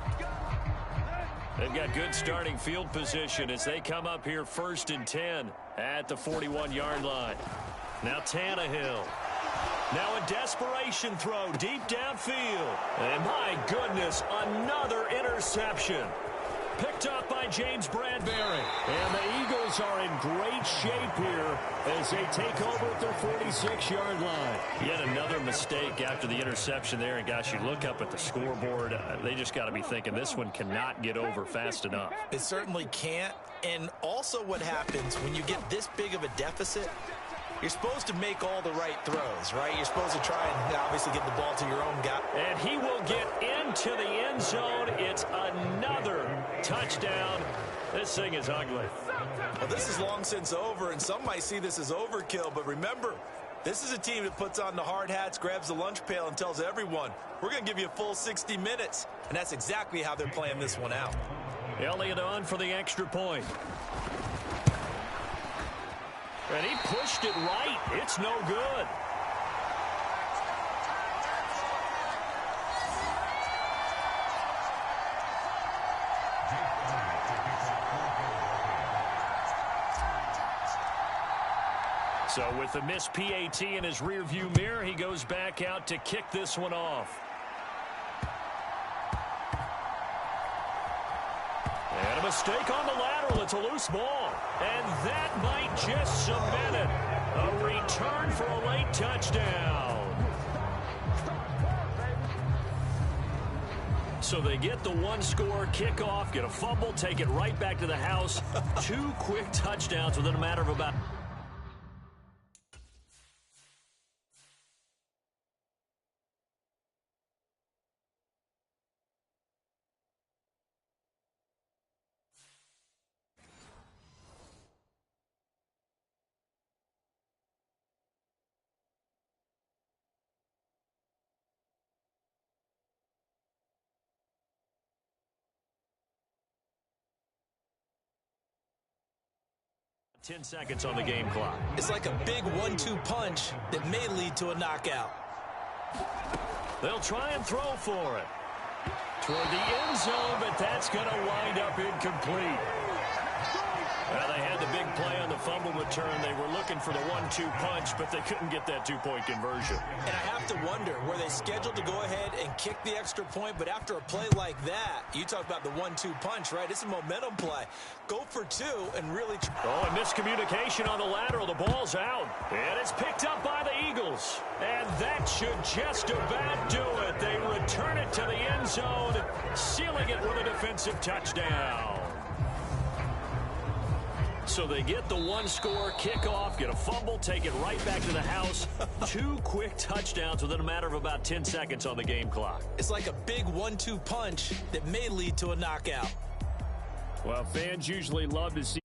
[SPEAKER 2] They've got good starting field position as they come up here 1st and 10 at the 41-yard line. Now Tannehill. Now a desperation throw deep downfield. And my goodness, another interception. Picked up by James Bradbury.
[SPEAKER 7] And the Eagles are in great shape here as they take over at their 46-yard line.
[SPEAKER 2] Yet another mistake after the interception there. And gosh, you look up at the scoreboard, they just got to be thinking this one cannot get over fast enough.
[SPEAKER 3] It certainly can't. And also what happens when you get this big of a deficit, you're supposed to make all the right throws, right? You're supposed to try and obviously get the ball to your own guy.
[SPEAKER 2] And he will get into the end zone. It's another touchdown. This thing is ugly.
[SPEAKER 3] Well, this is long since over, and some might see this as overkill, but remember, this is a team that puts on the hard hats, grabs the lunch pail, and tells everyone, we're going to give you a full 60 minutes. And that's exactly how they're playing this one out.
[SPEAKER 2] Elliott on for the extra point. And he pushed it right. It's no good. So with the missed PAT in his rearview mirror, he goes back out to kick this one off. And a mistake on the lateral. It's a loose ball. And that might just cement it. A return for a late touchdown. So they get the one-score kickoff, get a fumble, take it right back to the house. 2 quick touchdowns within a matter of about... Ten seconds on the game clock.
[SPEAKER 6] It's like a big 1-2 punch that may lead to a knockout.
[SPEAKER 2] They'll try and throw for it. Toward the end zone, but that's going to wind up incomplete. Well, they had the big play on the fumble return. They were looking for the 1-2 punch, but they couldn't get that 2-point conversion.
[SPEAKER 6] And I have to wonder, were they scheduled to go ahead and kick the extra point? But after a play like that, you talk about the 1-2 punch, right? It's a momentum play. Go for 2 and really...
[SPEAKER 2] Oh, and miscommunication on the lateral. The ball's out. And it's picked up by the Eagles. And that should just about do it. They return it to the end zone, sealing it with a defensive touchdown. So they get the one-score kickoff, get a fumble, take it right back to the house. 2 quick touchdowns within a matter of about 10 seconds on the game clock.
[SPEAKER 6] It's like a big 1-2 punch that may lead to a knockout.
[SPEAKER 7] Well, fans usually love to see